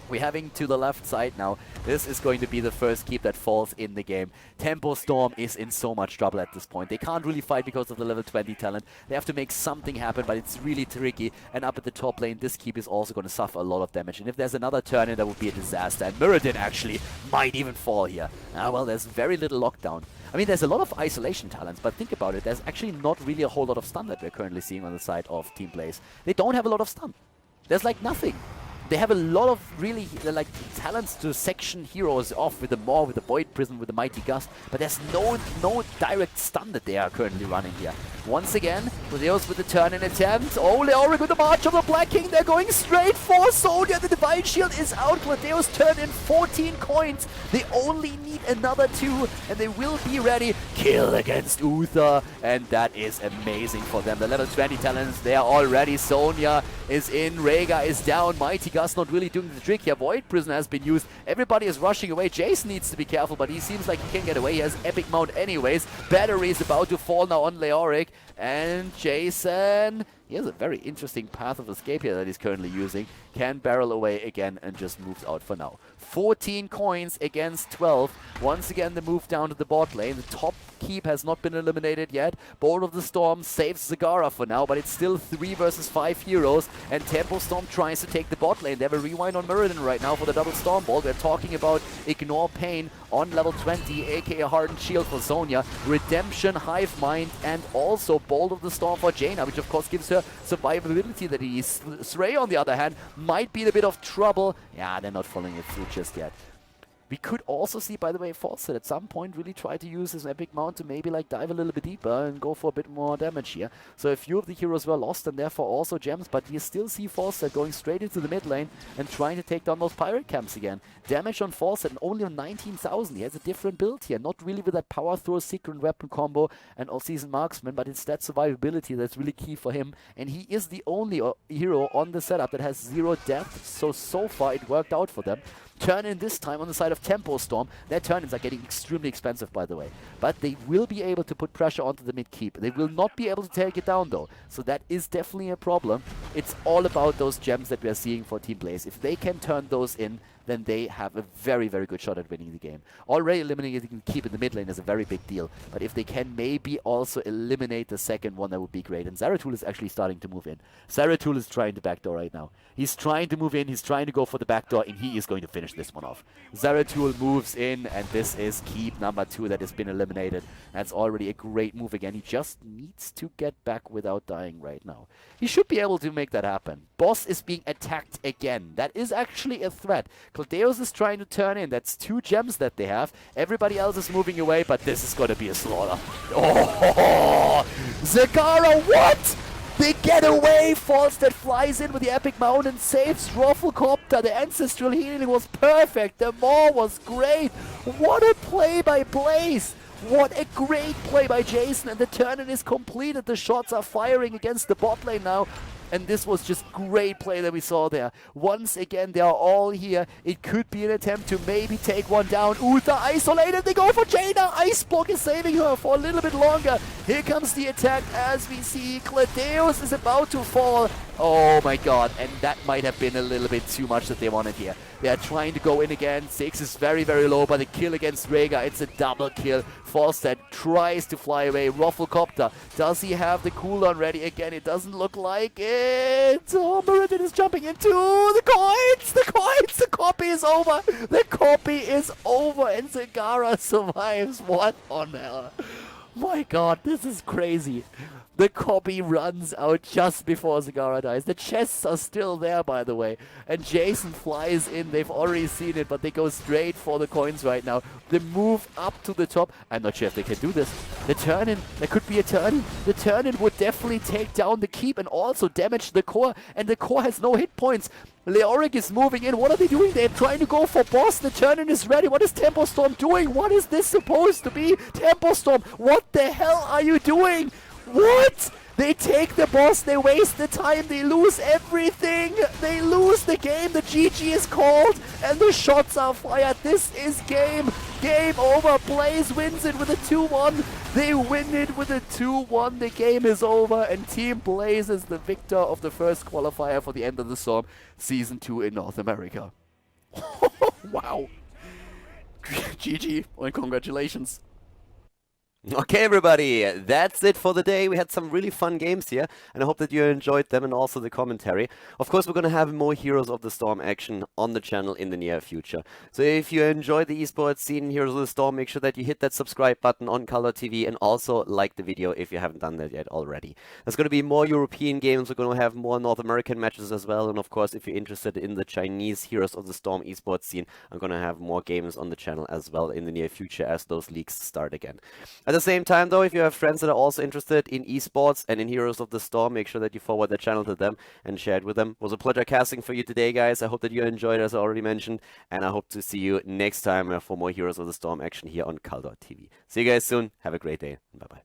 We're having to the left side now. This is going to be the first keep that falls in the game. TempoStorm is in so much trouble at this point. They can't really fight because of the level 20 talent. They have to make something happen, but it's really tricky. And up at the top lane, this keep is also going to suffer a lot of damage. And if there's another turn in, that would be a disaster. And Muradin actually might even fall here. Well, there's very little lockdown. I mean, there's a lot of isolation talents, but think about it. There's actually not really a whole lot of stun that we're currently seeing on the side of Team Blaze. They don't have a lot of stun. There's like nothing. They have a lot of really like talents to section heroes off with the Maw, with the Void Prism, with the Mighty Gust, but there's no direct stun that they are currently running here. Once again, Cladeos with the turn-in attempt. Oh, Leoric with the March of the Black King. They're going straight for Sonya. The Divine Shield is out. Cladeos turned in 14 coins. They only need another 2, and they will be ready. Kill against Uther, and that is amazing for them. The level 20 talents there already. Sonya is in. Rhaegar is down. Mighty Gust not really doing the trick here. Void Prison has been used. Everybody is rushing away. Jason needs to be careful, but he seems like he can get away. He has Epic Mount anyways. Battery is about to fall now on Leoric. And Jason, he has a very interesting path of escape here that he's currently using. Can barrel away again and just moves out for now. 14 coins against 12. Once again, the move down to the bot lane. The top keep has not been eliminated yet. Bolt of the Storm saves Zagara for now, but it's still 3 versus 5 heroes. And TempoStorm tries to take the bot lane. They have a rewind on Muradin right now for the double Storm Bolt. We're talking about Ignore Pain on level 20, aka Hardened Shield for Sonya, Redemption, Hive Mind, and also Bolt of the Storm for Jaina, which of course gives her survivability that he is. Srey, on the other hand, might be in a bit of trouble. Yeah, they're not following it through just yet. We could also see, by the way, Fawcett at some point really try to use his Epic Mount to maybe like dive a little bit deeper and go for a bit more damage here. So a few of the heroes were lost and therefore also gems, but you still see Fawcett going straight into the mid lane and trying to take down those pirate camps again. Damage on Fawcett and only on 19,000. He has a different build here, not really with that power throw, secret weapon combo and all-season marksman, but it's that survivability that's really key for him. And he is the only hero on the setup that has 0 death, so far it worked out for them. Turn-in this time on the side of TempoStorm. Their turn-ins are getting extremely expensive, by the way. But they will be able to put pressure onto the mid-keep. They will not be able to take it down, though. So that is definitely a problem. It's all about those gems that we are seeing for Team Blaze. If they can turn those in, then they have a very, very good shot at winning the game. Already eliminating the keep in the mid lane is a very big deal. But if they can maybe also eliminate the second one, that would be great. And Zeratul is actually starting to move in. Zeratul is trying to backdoor right now. He's trying to move in, he's trying to go for the backdoor, and he is going to finish this one off. Zeratul moves in, and this is keep number 2 that has been eliminated. That's already a great move again. He just needs to get back without dying right now. He should be able to make that happen. Boss is being attacked again. That is actually a threat. Cladeos is trying to turn in. That's 2 gems that they have. Everybody else is moving away, but this is going to be a slaughter. Oh, Zagara, what? They get away! Falstad flies in with the Epic Mount and saves Rufflecopter. The Ancestral Healing was perfect. The Maw was great. What a play by Blaze! What a great play by Jason, and the turn-in is completed. The shots are firing against the bot lane now. And this was just great play that we saw there. Once again, they are all here. It could be an attempt to maybe take one down. Uther isolated. They go for Jaina. Ice Block is saving her for a little bit longer. Here comes the attack as we see Cladeos is about to fall. Oh my god. And that might have been a little bit too much that they wanted here. They are trying to go in again. 6 is very, very low, but the kill against Rhaegar, it's a double kill. Falstad tries to fly away. Rufflecopter, does he have the cooldown ready again? It doesn't look like it. Oh, Muradin is jumping into the coins! The coins! The copy is over! The copy is over, and Zagara survives. What on hell? My god, this is crazy. The copy runs out just before Zagara dies. The chests are still there, by the way. And Jason flies in. They've already seen it, but they go straight for the coins right now. They move up to the top. I'm not sure if they can do this. The turn-in, there could be a turn-in. The turn-in would definitely take down the keep and also damage the core. And the core has no hit points. Leoric is moving in. What are they doing? They're trying to go for boss. The turn-in is ready. What is TempoStorm doing? What is this supposed to be? TempoStorm, what the hell are you doing? What? They take the boss, they waste the time, they lose everything, they lose the game, the GG is called, and the shots are fired. This is game over. Blaze wins it with a 2-1. They win it with a 2-1. The game is over, and Team Blaze is the victor of the first qualifier for the Enter the Storm Season 2 in North America. Wow. GG, and congratulations. Okay, everybody, that's it for the day. We had some really fun games here, and I hope that you enjoyed them and also the commentary. Of course, we're going to have more Heroes of the Storm action on the channel in the near future. So if you enjoy the esports scene, Heroes of the Storm, make sure that you hit that subscribe button on KhaldorTV and also like the video if you haven't done that yet already. There's going to be more European games. We're going to have more North American matches as well. And of course, if you're interested in the Chinese Heroes of the Storm esports scene, I'm going to have more games on the channel as well in the near future as those leagues start again. At the same time, though, if you have friends that are also interested in esports and in Heroes of the Storm, make sure that you forward the channel to them and share it with them. It was a pleasure casting for you today, guys. I hope that you enjoyed, as I already mentioned, and I hope to see you next time for more Heroes of the Storm action here on KhaldorTV. See you guys soon. Have a great day. Bye-bye.